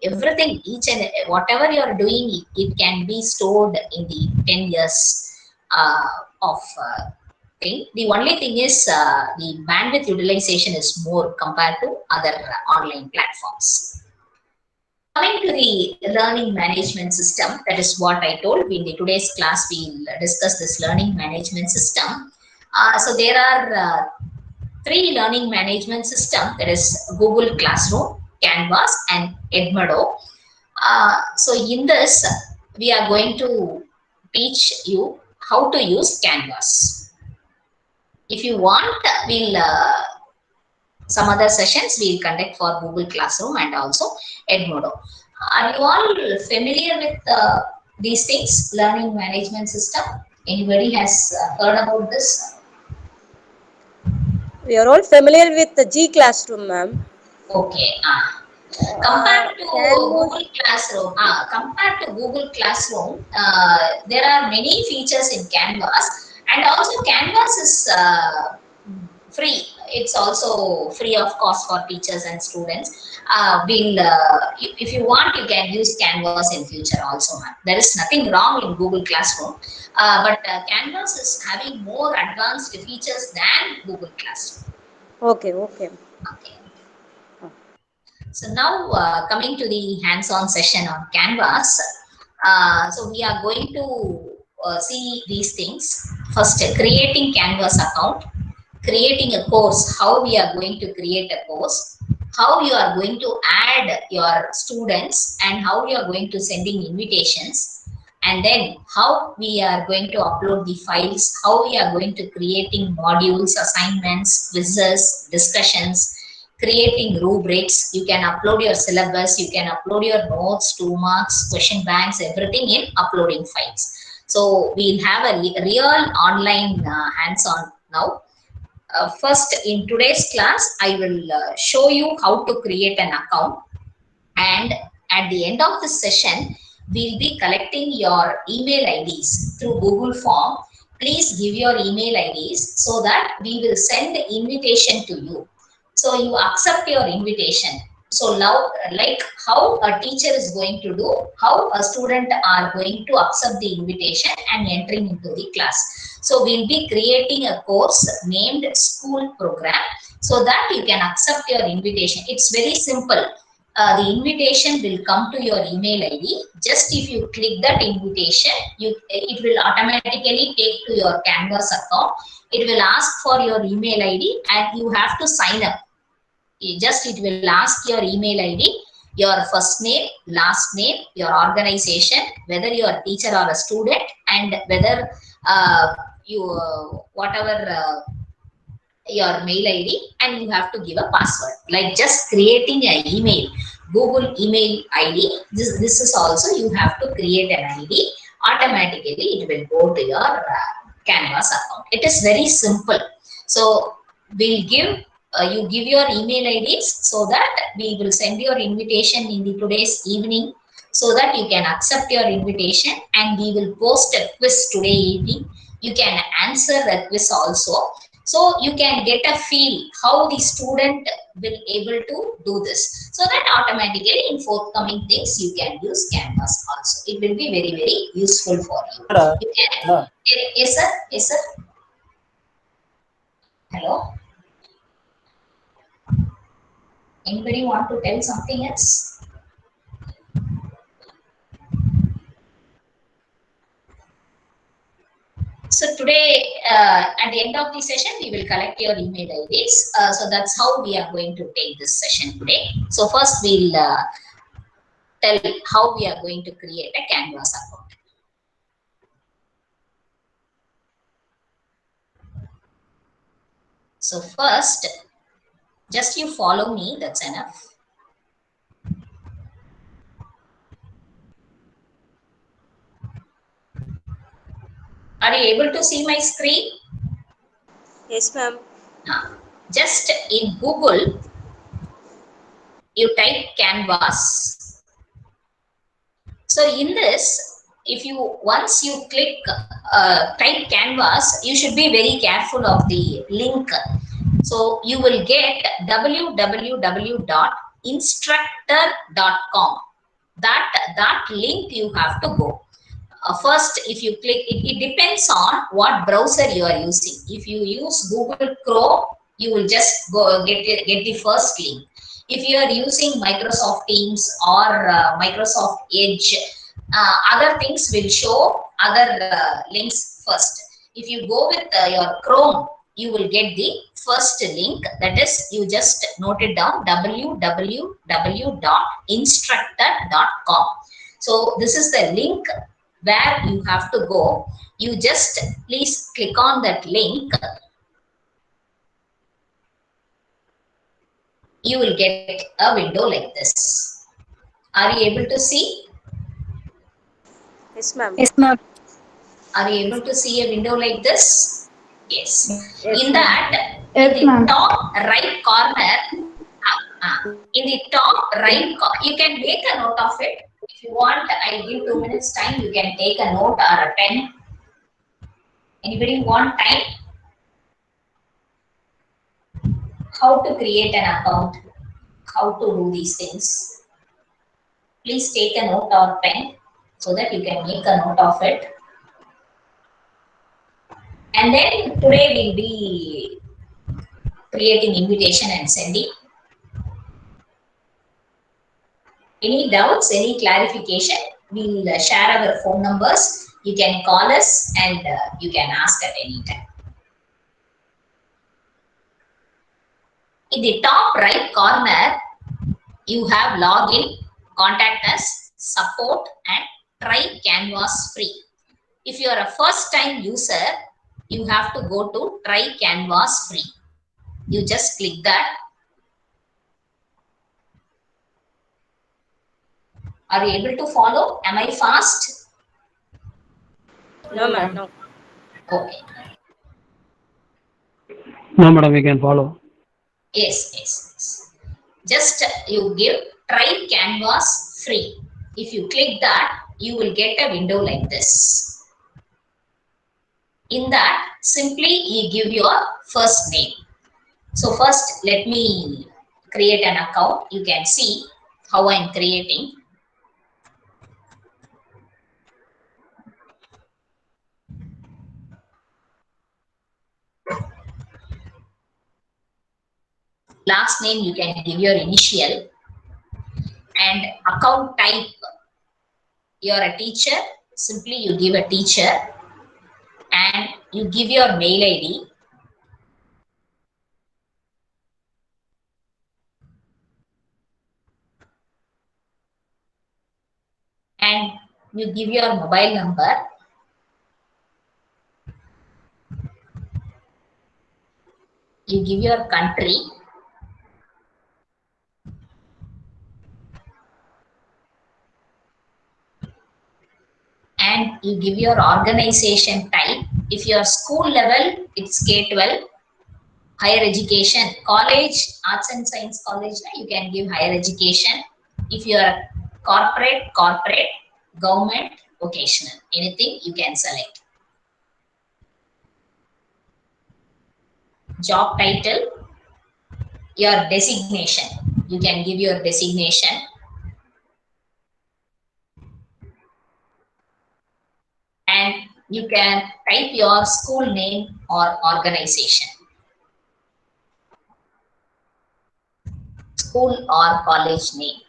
each and whatever you are doing, it can be stored in the 10 years of thing. The only thing is the bandwidth utilization is more compared to other online platforms. Coming to the learning management system, that is what I told. In the today's class, we'll discuss this learning management system. So there are 3 learning management system, that is Google Classroom, Canvas, and Edmodo. So in this, we are going to teach you how to use Canvas. If you want, we'll some other sessions we'll conduct for Google Classroom and also Edmodo. Are you all familiar with these things, learning management system? Anybody has heard about this?
We are all familiar with the G classroom, ma'am.
Okay. Compared to Google Classroom, there are many features in Canvas, and also Canvas is free. It's also free of cost for teachers and students. If you want, you can use Canvas in future also. There is nothing wrong in Google Classroom, but Canvas is having more advanced features than Google Classroom.
Okay.
So now coming to the hands-on session on Canvas. So we are going to see these things. First, creating Canvas account, creating a course, how we are going to create a course, how you are going to add your students, and how you are going to sending invitations, and then how we are going to upload the files, how we are going to creating modules, assignments, quizzes, discussions, creating rubrics. You can upload your syllabus, you can upload your notes, 2 marks, question banks, everything in uploading files. So we'll have a real online hands-on now. First, in today's class, I will show you how to create an account, and at the end of the session, we'll be collecting your email IDs through Google form. Please give your email IDs so that we will send the invitation to you. So you accept your invitation. So now, like how a teacher is going to do, how a student are going to accept the invitation and entering into the class. So we'll be creating a course named School Program so that you can accept your invitation. It's very simple. The invitation will come to your email ID. Just if you click that invitation, it will automatically take to your Canvas account. It will ask for your email ID and you have to sign up. It will ask your email ID, your first name, last name, your organization, whether you are a teacher or a student, and whether your mail ID, and you have to give a password. Like just creating an email, Google email ID. This is also you have to create an ID. Automatically, it will go to your Canvas account. It is very simple. So we'll give. You give your email IDs so that we will send your invitation in the today's evening so that you can accept your invitation, and we will post a quiz today evening. You can answer the quiz also. So you can get a feel how the student will able to do this. So that automatically in forthcoming things you can use Canvas also. It will be very, very useful for you. You can, yes, sir. Yes, sir. Hello. Anybody want to tell something else? So today, at the end of the session, we will collect your email IDs. So that's how we are going to take this session today. So first, we'll tell how we are going to create a Canvas account. So first, just you follow me, that's enough. Are you able to see my screen?
Yes, ma'am.
Just in Google, you type Canvas. So in this, once you click type Canvas, you should be very careful of the link. So you will get www.instructor.com. That link you have to go. First, if you click, it depends on what browser you are using. If you use Google Chrome, you will just go get the first link. If you are using Microsoft Teams or Microsoft Edge, other things will show other links first. If you go with your Chrome, you will get the first link. That is, you just note it down, www.instructor.com. So this is the link where you have to go. You just please click on that link. You will get a window like this. Are you able to see?
Yes, ma'am.
Yes, ma'am.
Are you able to see a window like this? Yes. In that,
Yes,
in the top right corner, you can make a note of it. If you want, I give 2 minutes time. You can take a note or a pen. Anybody want time? How to create an account? How to do these things? Please take a note or pen so that you can make a note of it. And then today we'll be creating invitation and sending. Any doubts? Any clarification? we'll share our phone numbers. You can call us and you can ask at any time. In the top right corner, you have login, contact us, support, and try Canvas free. If you are a first time user, you have to go to try Canvas free. You just click that. Are you able to follow? Am I fast?
No, ma'am. No.
Okay.
No, madam, we can follow.
Yes. Just you give try Canvas free. If you click that, you will get a window like this. In that, simply you give your first name. So first, let me create an account. You can see how I am creating. Last name, you can give your initial. And account type, you're a teacher. Simply you give a teacher. And you give your mail ID. And you give your mobile number. You give your country. And you give your organization type. If you are school level, it's K-12. Higher education, college, arts and science college, you can give higher education. If you are corporate, government, vocational, anything you can select. Job title, your designation, you can give your designation. And you can type your school name or organization. School or college name.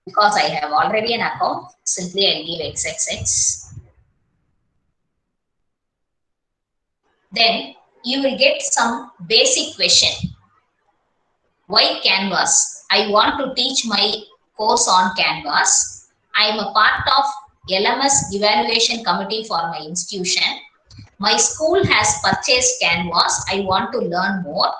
Because I have already an account, simply I'll give XXX. Then you will get some basic question. Why Canvas? I want to teach my course on Canvas. I am a part of LMS evaluation committee for my institution. My school has purchased Canvas. I want to learn more.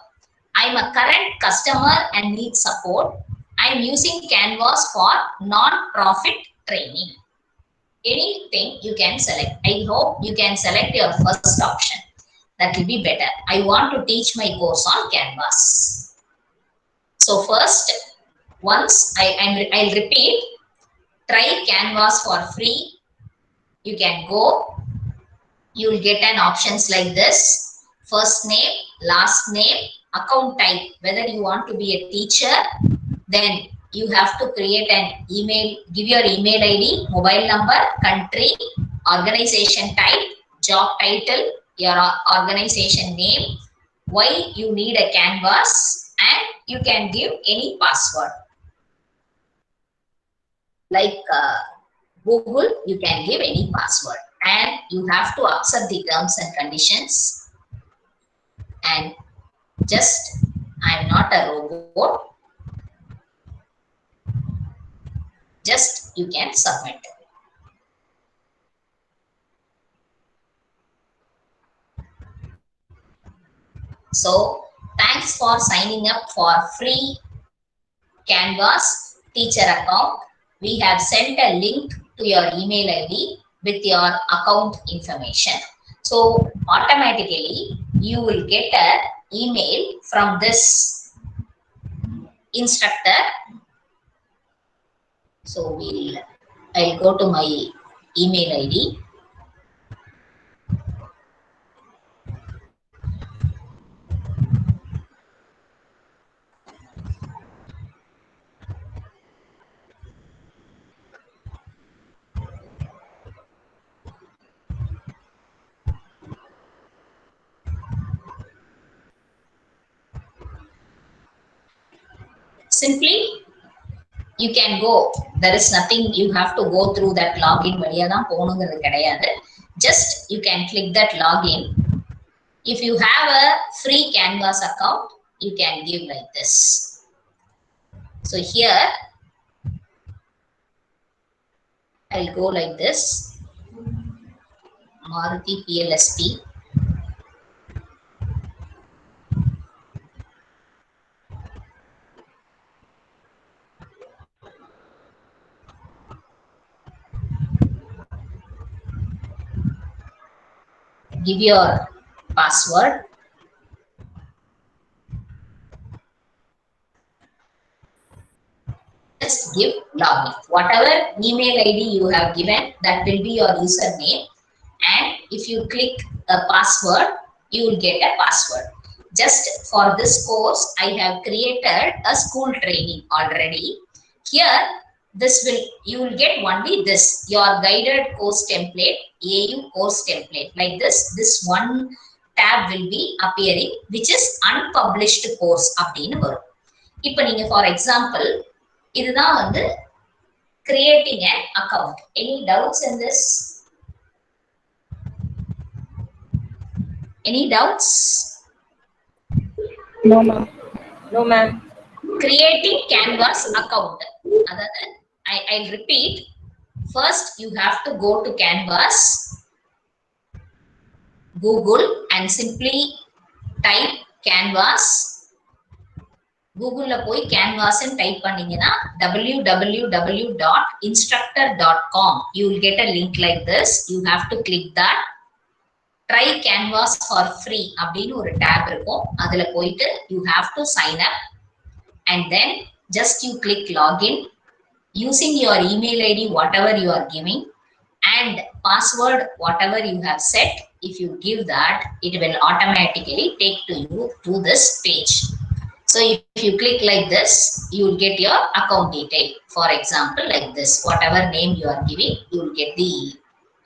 I am a current customer and need support. I am using Canvas for non-profit training. Anything you can select. I hope you can select your first option. That will be better. I want to teach my course on Canvas. So first, once I'll repeat, try Canvas for free. You can go. You will get an options like this. First name, last name, account type, whether you want to be a teacher. Then you have to create an email, give your email ID, mobile number, country, organization type, job title, your organization name, why you need a Canvas, and you can give any password. Like Google, you can give any password. And you have to accept the terms and conditions. And just, I'm not a robot. Just you can submit. So thanks for signing up for free Canvas teacher account. We have sent a link to your email ID with your account information. So automatically you will get an email from this instructor. So I'll go to my email ID. simply you can go. There is nothing you have to go through that login valiya dhaan ponuங்கிறது கிடையாது. Just you can click that login. If you have a free Canvas account, you can give like this. So here I'll go like this. Maruti PLSP. Give your password. Just give login. Whatever email ID you have given, that will be your username. And if you click a password, you will get a password. Just for this course, I have created a school training already. Here, you will get only this, your guided course template, AU course template. Like this one tab will be appearing, which is unpublished course அப்படின்னு வரும். இப்போ நீங்க for example, இதுதான் வந்து creating an account. Any doubts in this? Any doubts?
No, ma'am. No, ma'am.
Creating Canvas account. I'll repeat. First, you have to go to Canvas, Google, and simply type Canvas. Google la poi Canvas and type panningena www.instructor.com. You will get a link like this. You have to click that. Try Canvas for free அப்படின்னு ஒரு tab இருக்கும். அதுல போயிட்டு you have to sign up, and then just you click login using your email ID whatever you are giving, and password whatever you have set. If you give that, it will automatically take you to this page. So if you click like this, you will get your account detail. For example, like this, whatever name you are giving, you will get the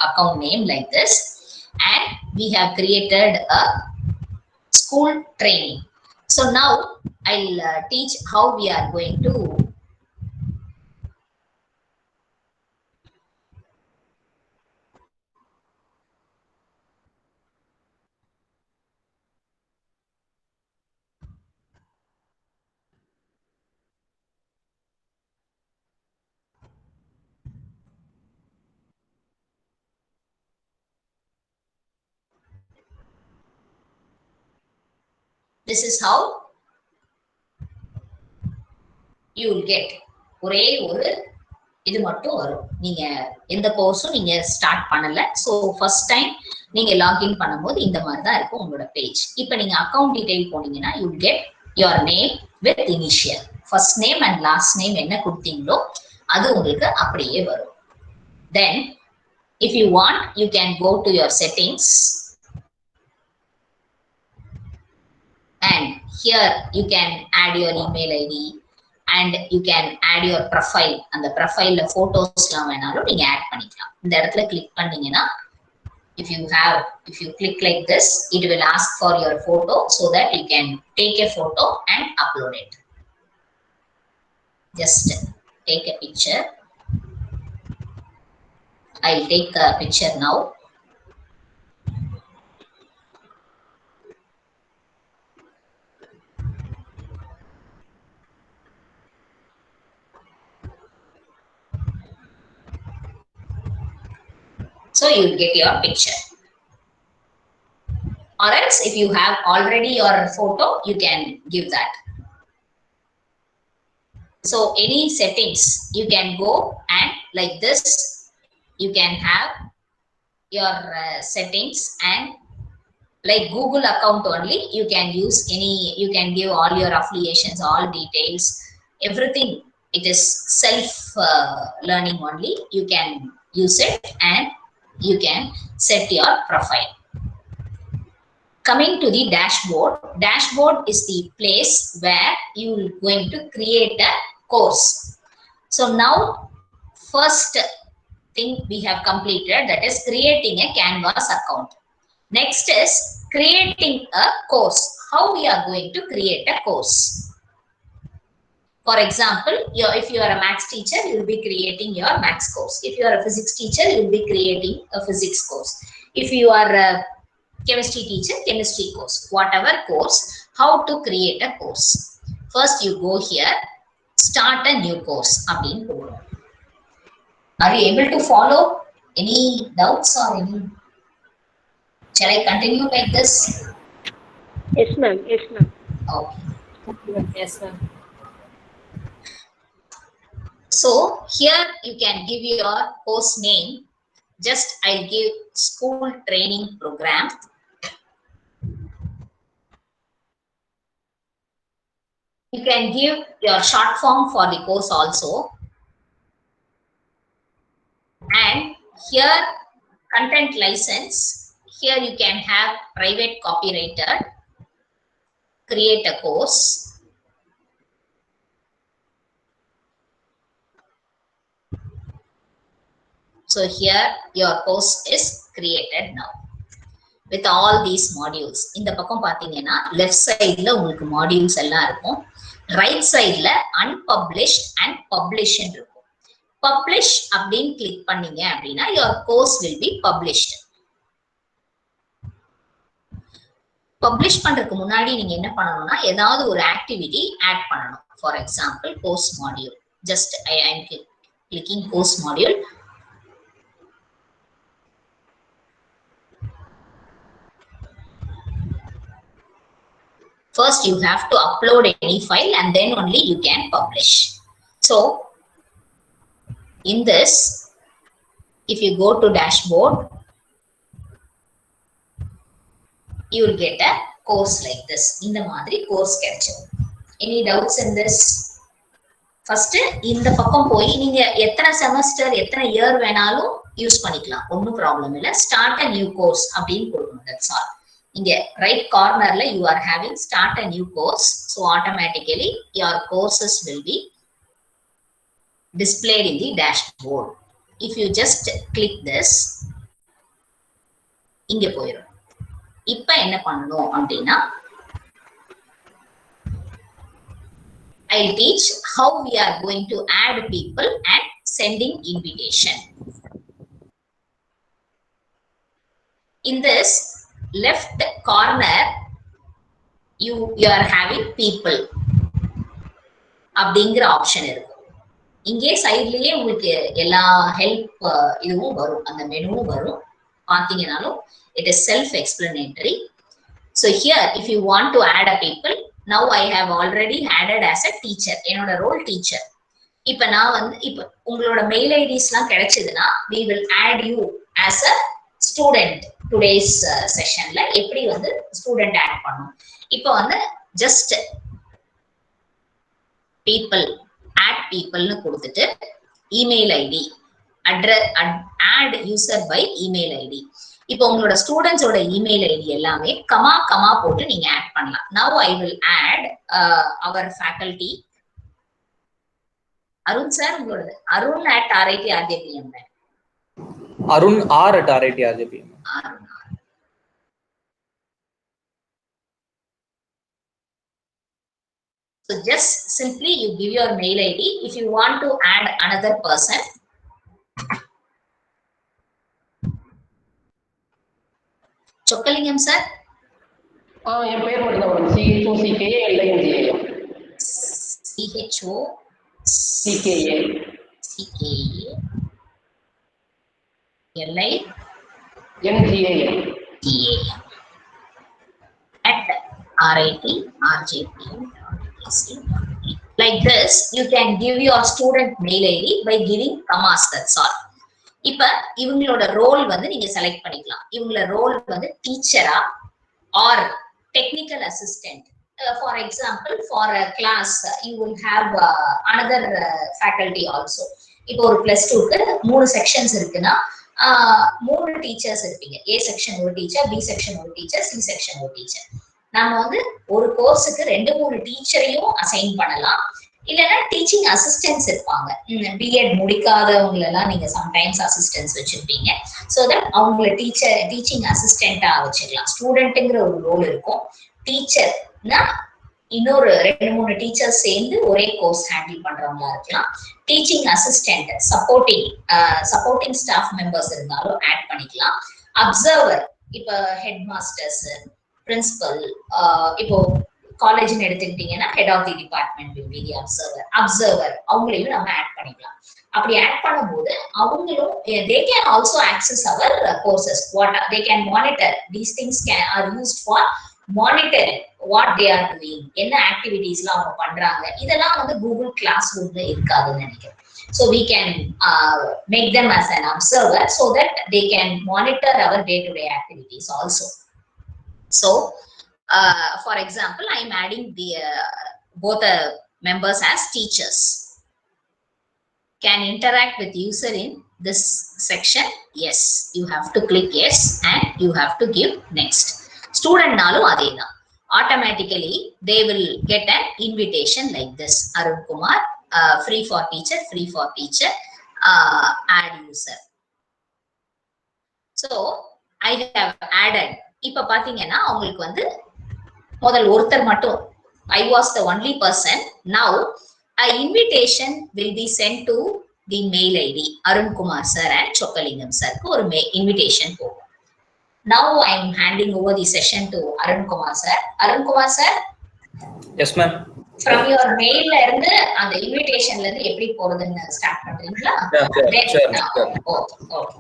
account name like this. And we have created a school training. So now I'll teach how we are going to this is how you will get. ஒரே ஒரு இது மட்டும் வரும். நீங்க எந்த கோர்ஸும் நீங்க start பண்ணல. So first time நீங்க லாகின் பண்ணும்போது இந்த மாதிரி தான் இருக்கும் உங்களோட பேஜ். இப்போ நீங்க அக்கவுண்ட் டீடைல் போனீங்கன்னா you will get your name with initial. First name and last name என்ன கொடுத்தீங்களோ அது உங்களுக்கு அப்படியே வரும். Then if you want, you can go to your settings. And here you can add your email ID and you can add your profile. And the profile photos la venalum neenga add panikalam. Indha edathila click panningena, if you click like this, it will ask for your photo so that you can take a photo and upload it. Just take a picture. I'll take a picture now. So you will get your picture. Or else if you have already your photo, you can give that. So any settings, you can go and like this, you can have your settings, and like Google account only, you can use any, you can give all your affiliations, all details, everything. It is self learning only. You can use it and you can set your profile. Coming to the dashboard. Dashboard is the place where you are going to create a course. So now first thing we have completed, that is creating a Canvas account. Next is creating a course. How we are going to create a course? For example, if you are a maths teacher, you will be creating your maths course. If you are a physics teacher, you will be creating a physics course. If you are a chemistry teacher, chemistry course. Whatever course, how to create a course. First, you go here, start a new course. Are you able to follow? Any doubts or any? Shall I continue like this?
Yes, ma'am. Yes, ma'am.
Okay.
Yes, ma'am.
So here you can give your course name. Just I'll give school training program. You can give your short form for the course also. And here content license. Here you can have private copywriter. Create a course. So here your course is created now with all these modules. இந்த பக்கம் பாத்தீங்கன்னா left sideல உங்களுக்கு modules எல்லாம் இருக்கும். Right sideல unpublished and published இருக்கும். Publish அப்படின்னு click பண்ணீங்க அப்படின்னா your course will be published. Publish பண்றதுக்கு முன்னாடி நீங்க என்ன பண்ணணும்னா ஏதாவது ஒரு activity add பண்ணணும். For example, course module. Just I am clicking course module. First, you have to upload any file and then only you can publish. So, in this, if you go to dashboard, you will get a course like this. In the Madri course capture. Any doubts in this? First, in the pakam poi, neenga ethana semester, ethana year venalum use panikkalam. Onnu problem illa. Start a new course. Abdin kodum. That's all. In the right corner, you are having start a new course. So automatically your courses will be displayed in the dashboard. If you just click this, inge poirum. Ipa enna pannanum appadina I'll teach how we are going to add people and sending invitation. In this left corner, you are having people அப்படிங்கிற option இருக்கும். இங்கே சைட்லயே உங்களுக்கு எல்லா help இதுவும் வரும், அந்த மெனுவும் வரும். பார்த்தீங்கன்னாலும் it is self-explanatory. So here, if you want to add a people, now I have already added as a teacher. என்னோட ரோல் டீச்சர். இப்ப நான் வந்து இப்ப உங்களோட மெயில் ஐடிஸ்லாம் கிடைச்சதுன்னா we will add you as a student. Today's sessionல எப்படி வந்து student add பண்ணணும். இப்போ வந்து just people, add people னு கொடுத்துட்டு email ID, address, add user by email ID. இப்போ உங்களோட ஸ்டூடெண்ட்ஸ் ஓட இமெயில் ஐடி எல்லாமே கமா கமா போட்டு நீங்க ஆட் பண்ணலாம். Now I will add our faculty. Arun sir, உங்களோட Arun at RIT-RJPM.
Arun R at RIT-RJPM.
So just simply you give your mail ID. If you want to add another person, Chokkalingam sir.
என் பேர் மட்டும் தான் வரும். CHOCKALINGAM.
At RIT-RJPM. Like this, you can give your student mail ID by giving commas. That's all. இப்ப இவங்களோட role வந்து நீங்க select பண்ணிக்கலாம். இவங்களோட ரோல் வந்து டீச்சரா or technical assistant. For example, for a class, you will have another faculty also. இப்போ ஒரு +2க்கு 3 செக்ஷன்ஸ் இருக்குன்னா 3 டீச்சர்ஸ் இருப்பீங்க. A செக்ஷன் ஒரு டீச்சர், B செக்ஷன் ஒரு டீச்சர், C செக்ஷன் ஒரு டீச்சர். நாம வந்து ஒரு கோர்ஸுக்கு 2-3 டீச்சரையும் அசைன் பண்ணலாம். இல்லைன்னா டீச்சிங் அசிஸ்டன்ஸ் இருப்பாங்க. பிஎட் முடிக்காதவங்க எல்லாம் நீங்க சம்டைம்ஸ் அசிஸ்டன்ஸ் வச்சிருப்பீங்க. ஸோ தட் அவங்கள டீச்சிங் அசிஸ்டண்டா வச்சுக்கலாம். ஸ்டூடெண்ட்டுங்கிற ஒரு ரோல் இருக்கும். டீச்சர்னா இன்னொரு 2-3 டீச்சர்ஸ் சேர்ந்து ஒரே கோர்ஸ் ஹேண்டில் பண்றவங்களா இருக்கலாம். Teaching assistant, supporting staff members இருந்தாலும் ஆட் பண்ணிக்கலாம். அப்சர்வர், இப்ப ஹெட் மாஸ்டர்ஸ், பிரின்சிபல், இப்போ காலேஜ்னு எடுத்துக்கிட்டீங்கன்னா head of the department will be the observer அவங்களையும் நம்ம ஆட் பண்ணிக்கலாம். அப்படி ஆட் பண்ணும்போது அவங்களும் they can also access our courses. What they can monitor, these things are used for monitoring what they are doing, என்ன ஆக்டிவிட்டீஸ்லாம் அவங்க பண்றாங்க. இதெல்லாம் வந்து கூகுள் கிளாஸ் ரூம்ல இருக்காதுன்னு நினைக்கிறேன். So we can make them as an observer so that they can monitor our day-to-day activities also. So for example, I am adding the both the members as teachers. Can interact with user in this section? Yes, you have to click yes and you have to give next. Student nalu adena, automatically they will get an invitation like this. Arun Kumar, free for teacher, add user. So I have added. இப்ப பாத்தீங்கன்னா உங்களுக்கு வந்து முதல் ஒருத்தர் மட்டும், I was the only person. Now an invitation will be sent to the mail ID Arun Kumar sir and Chokkalingam sir ku or invitation pogum. Now I am handing over the session to Arun Kumar sir. Arun Kumar sir,
Yes ma'am.
From your mail la irundhu and the invitation la irundhu eppadi poradunu start pandringla?
Sure.
Okay.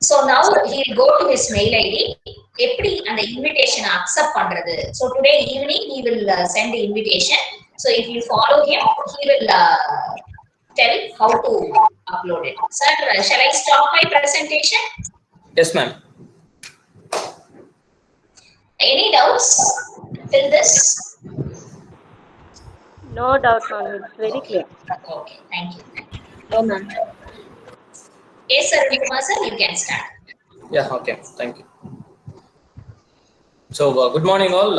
So now he will go to his mail ID. Eppadi and the invitation accept pandrathu. So today evening he will send the invitation. So if you follow him, he will tell how to upload it. Sir, shall I stop my presentation?
Yes ma'am.
Any doubts till this?
No doubt on it. It's very clear.
Okay, thank you.
No, ma'am.
Yes, sir, Kumar sir, you can start.
Yeah, okay. Thank you. So good morning all.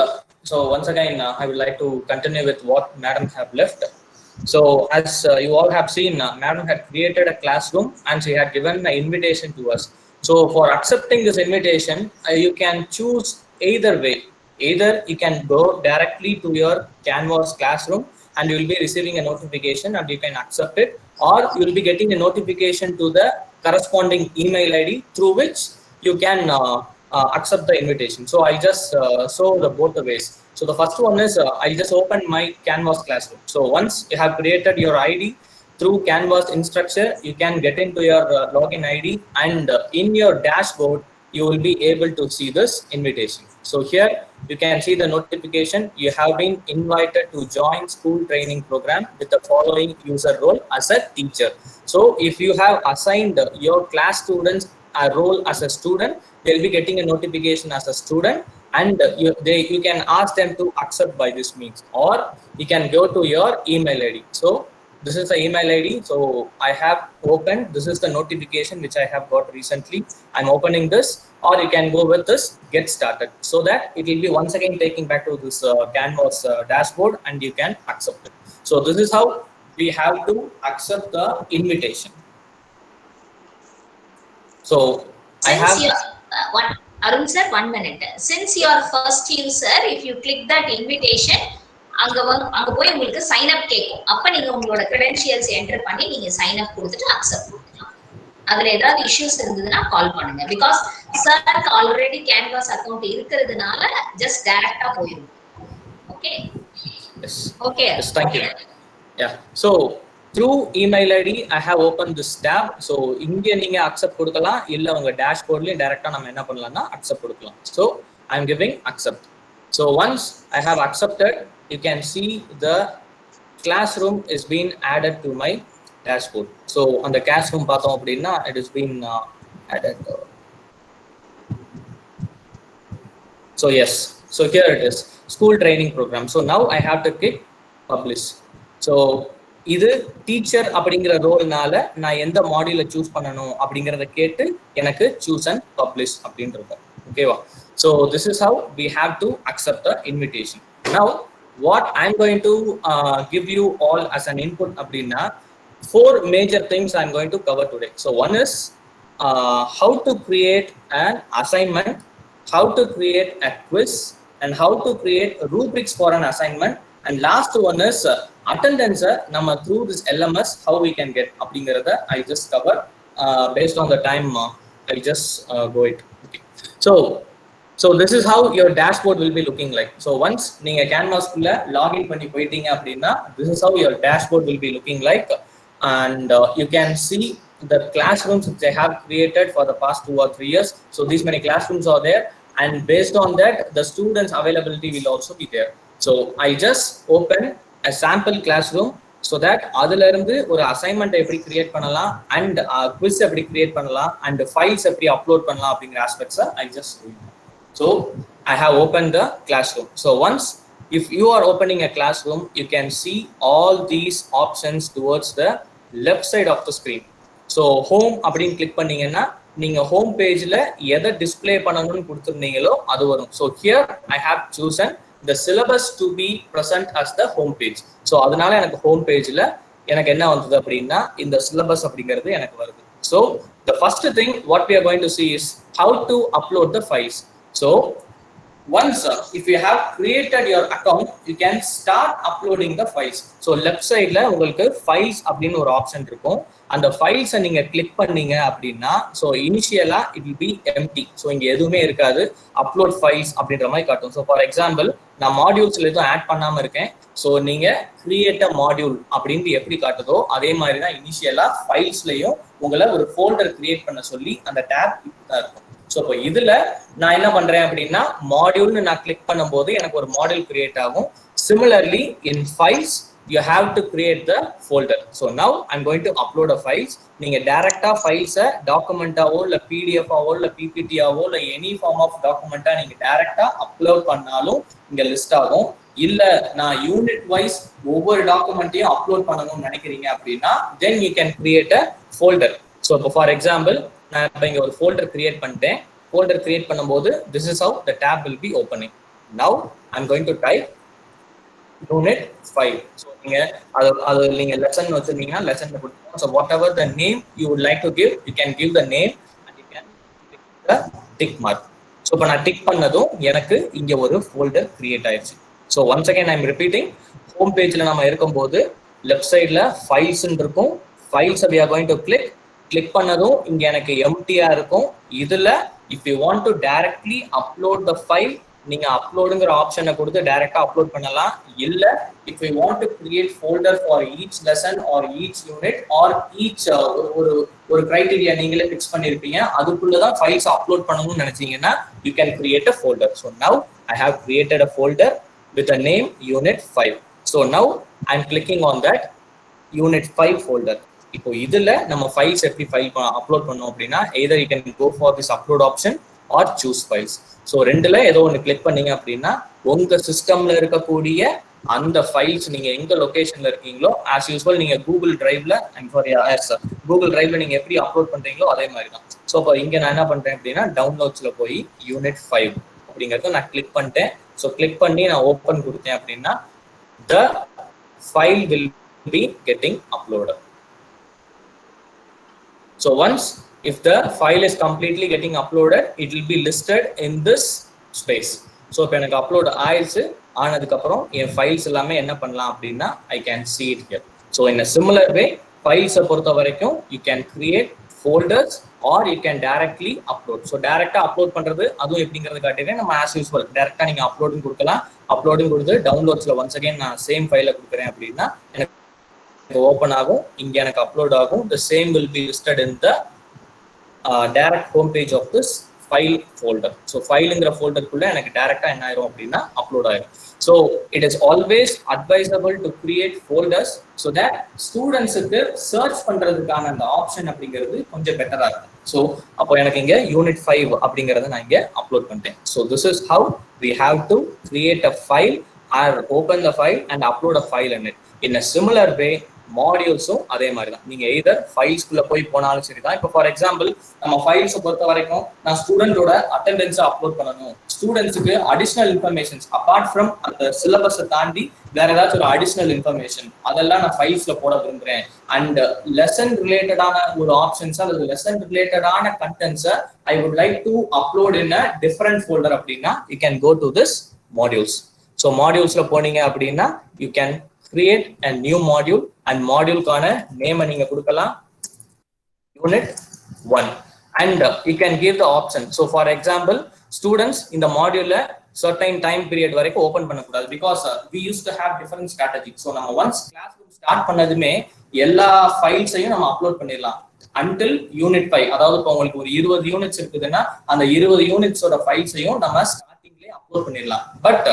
So once again, I would like to continue with what Madam have left. So as you all have seen, Madam had created a classroom and she had given an invitation to us. So for accepting this invitation, you can choose either way. Either you can go directly to your Canvas classroom and you will be receiving a notification and you can accept it, or you will be getting a notification to the corresponding email ID through which you can accept the invitation. So I just show the both the ways. So the first one is I just opened my Canvas classroom. So once you have created your ID through Canvas instructor, you can get into your login ID and in your dashboard you will be able to see this invitation. So here you can see the notification. You have been invited to join school training program with the following user role as a teacher. So if you have assigned your class students a role as a student, they'll be getting a notification as a student, and you can ask them to accept by this means, or you can go to your email ID. So this is the email ID. So I have opened, this is the notification which I have got recently. I'm opening this, or you can go with this get started, so that it will be once again taking back to this Canvas dashboard and you can accept it. So this is how we have to accept the invitation. So
Since
I have
Arun sir, 1 minute. Since you are first user, if you click that invitation, அங்க போய் உங்களுக்கு sign up கேக்கும். அப்ப நீங்க உங்களோட credentials enter பண்ணி நீங்க sign up கொடுத்துட்டு accept கொடுக்கலாம். அதுல ஏதாவது issues இருந்ததுன்னா கால் பண்ணுங்க. Because sir already Canvas account இருக்கிறதுனால just directா போயிடும். Okay?
Yes.
Okay.
Yes, thank you. Yeah. So through email ID I have opened this tab. So இங்க நீங்க accept கொடுக்கலாம், இல்ல உங்க dashboardலயே டைரக்ட்டா நம்ம என்ன பண்ணலாம்னா accept கொடுக்கலாம். So I am giving accept. So once I have accepted, you can see the classroom is being added to my dashboard. So on the classroom பார்த்தோம் அப்படின்னா it is been added. So yes, so here it is, school training program. So now I have to click publish. So இது teacher அப்படிங்கிற ரோல்னால நான் எந்த மாடியூல choose பண்ணணும் அப்படிங்கறத கேட்டு எனக்கு choose and publish அப்படின்றது. ஓகேவா? So this is how we have to accept the invitation. Now what I'm going to give you all as an input அப்படின்னா 4 major things I'm going to cover today. So one is how to create an assignment, how to create a quiz, and how to create rubrics for an assignment, and last one is attendance nama through this LMS how we can get அப்படிங்கறத I just cover based on the time I just go it. Okay. So this is how your dashboard will be looking like. So once நீங்க canvas குள்ள login பண்ணி போயிட்டீங்க அப்படினா this is how your dashboard will be looking like, and you can see the classrooms which I have created for the past 2 or 3 years. So these many classrooms are there, and based on that the students availability will also be there. So I just open a sample classroom so that adula irundhu ஒரு assignment எப்படி create பண்ணலாம் and quiz எப்படி create பண்ணலாம் and files எப்படி upload பண்ணலாம் அப்படிங்கிற aspects I just do. So I have opened the classroom. So once if you are opening a classroom, you can see all these options towards the left side of the screen. So home அப்படினு click பண்ணீங்கன்னா நீங்க home pageல எதை display பண்ணனும்னு கொடுத்திருந்தீங்களோ அது வரும். So here I have chosen the syllabus to be present as the home page. So அதனால எனக்கு home pageல எனக்கு என்ன வந்தது அப்படினா இந்த syllabus அப்படிங்கிறது எனக்கு வருது. So the first thing what we are going to see is how to upload the files. So once if you have created your account, you can start uploading the files. So left side la உங்களுக்கு files அப்படினு ஒரு option இருக்கும். அந்த files நீங்க click பண்ணீங்க அப்படினா so initially it will be empty. So இங்க எதுவுமே இருக்காது, upload files அப்படின்ற மாதிரி காட்டும். So for example நான் மாடியூல்ஸ்ல எதுவும் ஆட் பண்ணாம இருக்கேன். So நீங்க create a module அப்படினு எப்படி காட்டுதோ அதே மாதிரி தான் இனிஷியலா ஃபைல்ஸ்லயும் உங்களை ஒரு ஃபோல்டர் கிரியேட் பண்ண சொல்லி அந்த டாப் இப்படிதான் இருக்கும். ஸோ இப்போ இதுல நான் என்ன பண்றேன் அப்படின்னா மாடியூல்னு நான் கிளிக் பண்ணும்போது எனக்கு ஒரு மாடியூல் கிரியேட் ஆகும். Similarly in files you have to create the folder. So now I'm going to upload a files. நீங்க டைரக்டா ஃபைல்ஸ் டாக்குமெண்டாவோ இல்ல PDF ஆவோ இல்ல PPT ஆவோ இல்ல எனி ஃபார்ம் ஆஃப் டாக்குமெண்டா நீங்க டைரக்டா அப்லோட் பண்ணாலும் இங்க லிஸ்ட் ஆகும். இல்ல நான் யூனிட் வைஸ் ஒவ்வொரு டாக்குமெண்ட்டையும் அப்லோட் பண்ணணும்னு நினைக்கிறீங்க அப்படின்னா then you can create a folder. So for example நான் இப்ப இங்க ஒரு folder create பண்ணிட்டேன். Folder create பண்ணும்போது this is how the tab will be opening. Now I'm going to type unit 5. So நீங்க அது நீங்க lesson வச்சிருந்தீங்கன்னா lesson கொடுத்துருங்க. So whatever the name you would like to give, you can give the name and you can click the tick mark. So இப்ப நான் tick பண்ணதும் எனக்கு இங்க ஒரு folder create ஆயிடுச்சு. So once again I'm repeating, home pageல நாம இருக்கும்போது left sideல files இருக்கும். Files we are going to click பண்ணதும் இங்க எனக்கு empty-ஆ இருக்கும். இதுல if you want to directly upload the file, நீங்க அப்லோடுங்கிற ஆப்ஷனை கொடுத்து டைரக்டா அப்லோட் பண்ணலாம். இல்ல if you want to create folder for each lesson or each unit or each ஒரு criteria நீங்களே ஃபிக்ஸ் பண்ணிருப்பீங்க, அதுக்குள்ள தான் ஃபைல்ஸ் அப்லோட் பண்ணணும்னு நினைச்சீங்கன்னா you can create a folder. So now I have created a folder with a name unit 5. So now I'm clicking on that unit 5 folder. இப்போ இதுல நம்ம ஃபைல்ஸ் எப்படி அப்லோட் பண்ணோம் அப்படின்னா either you can go for this upload option or choose files. So ரெண்டுல ஏதோ ஒன்று click பண்ணீங்க அப்படின்னா உங்க சிஸ்டம்ல இருக்கக்கூடிய அந்த ஃபைல்ஸ் நீங்க எங்க லொகேஷன்ல இருக்கீங்களோ ஆஸ் யூஸ்வல் நீங்க கூகுள் டிரைவ்ல கூகுள் டிரைவ்ல நீங்க எப்படி அப்லோட் பண்றீங்களோ அதே மாதிரி தான். ஸோ இப்போ இங்க நான் என்ன பண்றேன் அப்படின்னா டவுன்லோட்ஸ்ல போய் யூனிட் 5 அப்படிங்கறத நான் கிளிக் பண்ணிட்டேன். ஸோ கிளிக் பண்ணி நான் ஓப்பன் கொடுத்தேன் அப்படின்னா the file will be getting uploaded. So once if the file is completely getting uploaded, it will be listed in this space. So if எனக்கு upload ஆனதுக்கு அப்புறம் என் ஃபைல்ஸ் எல்லாமே என்ன பண்ணலாம் அப்படின்னா I can see it here. So in a similar way ஃபைல்ஸை பொறுத்த வரைக்கும் you can create folders or you can directly upload. So டைரக்டா அப்லோட் பண்றது அதுவும் எப்படிங்கிறது காட்டுறேன். நம்ம as usual டைரக்டா நீங்க அப்லோடிங் கொடுக்கலாம். அப்லோடிங் கொடுத்து டவுன்லோட்ஸ்ல ஒன்ஸ் அகைன் நான் சேம் ஃபைலை கொடுக்குறேன் அப்படின்னா எனக்கு ஓப்பன் ஆகும். இங்க எனக்கு அப்லோட் ஆகும். The same will be listed in the direct home page of this file folder. So fileங்கிற folderக்குள்ள எனக்கு டைரக்டா என்ன ஆயிரும் அப்படின்னா அப்லோட் ஆயிரும். So it is always advisable to create folders so that ஸ்டூடெண்ட்ஸுக்கு சர்ச் பண்றதுக்கான அந்த ஆப்ஷன் அப்படிங்கிறது கொஞ்சம் பெட்டரா இருக்கும். ஸோ அப்போ எனக்கு இங்க யூனிட் 5 அப்படிங்கறத நான் இங்க அப்லோட் பண்ணிட்டேன். So this is how we have to create a file or open the file and upload a file in it. In a similar way மாடியூல்ஸும் அதே மாதிரி தான். நீங்க எய்தர் ஃபைல்ஸ்குள்ள போய் போனாலும் சரிதான். இப்போ ஃபார் எக்ஸாம்பிள் நம்ம ஃபைல்ஸை பொறுத்த வரைக்கும் நான் ஸ்டூடெண்டோட அட்டெண்டன்ஸை அப்லோட் பண்ணணும், ஸ்டூடெண்ட்ஸுக்கு அடிஷனல் இன்ஃபர்மேஷன்ஸ் அப்பார்ட் ஃப்ரம் அந்த சிலபஸை தாண்டி வேற ஏதாச்சும் ஒரு அடிஷனல் இன்ஃபர்மேஷன் அதெல்லாம் நான் ஃபைல்ஸ்ல போட விரும்புறேன். அண்ட் லெசன் ரிலேட்டடான ஒரு ஆப்ஷன்ஸ் அல்லது லெசன் ரிலேட்டடான கண்டென்ட்ஸை I would like to upload in a different folder அப்படின்னா you can go to this modules. So modules la poninga appadina you can create a new module and module kana name நீங்க கொடுக்கலாம் unit 1 and you can give the option. So for example, students in the module certain time period வரைக்கும் open பண்ணக்கூடாது because we used to have different strategies. So நம்ம once classroom start பண்ணதுமே எல்லா ஃபைல்ஸையும் நம்ம upload பண்ணிடலாம் until unit 5. அதாவது இப்போ உங்களுக்கு ஒரு 20 யூனிட்ஸ் இருக்குதுன்னா அந்த 20 யூனிட்ஸோட ஃபைல்ஸையும் நம்ம ஸ்டார்டிங்லயே அப்லோட் பண்ணிடலாம். But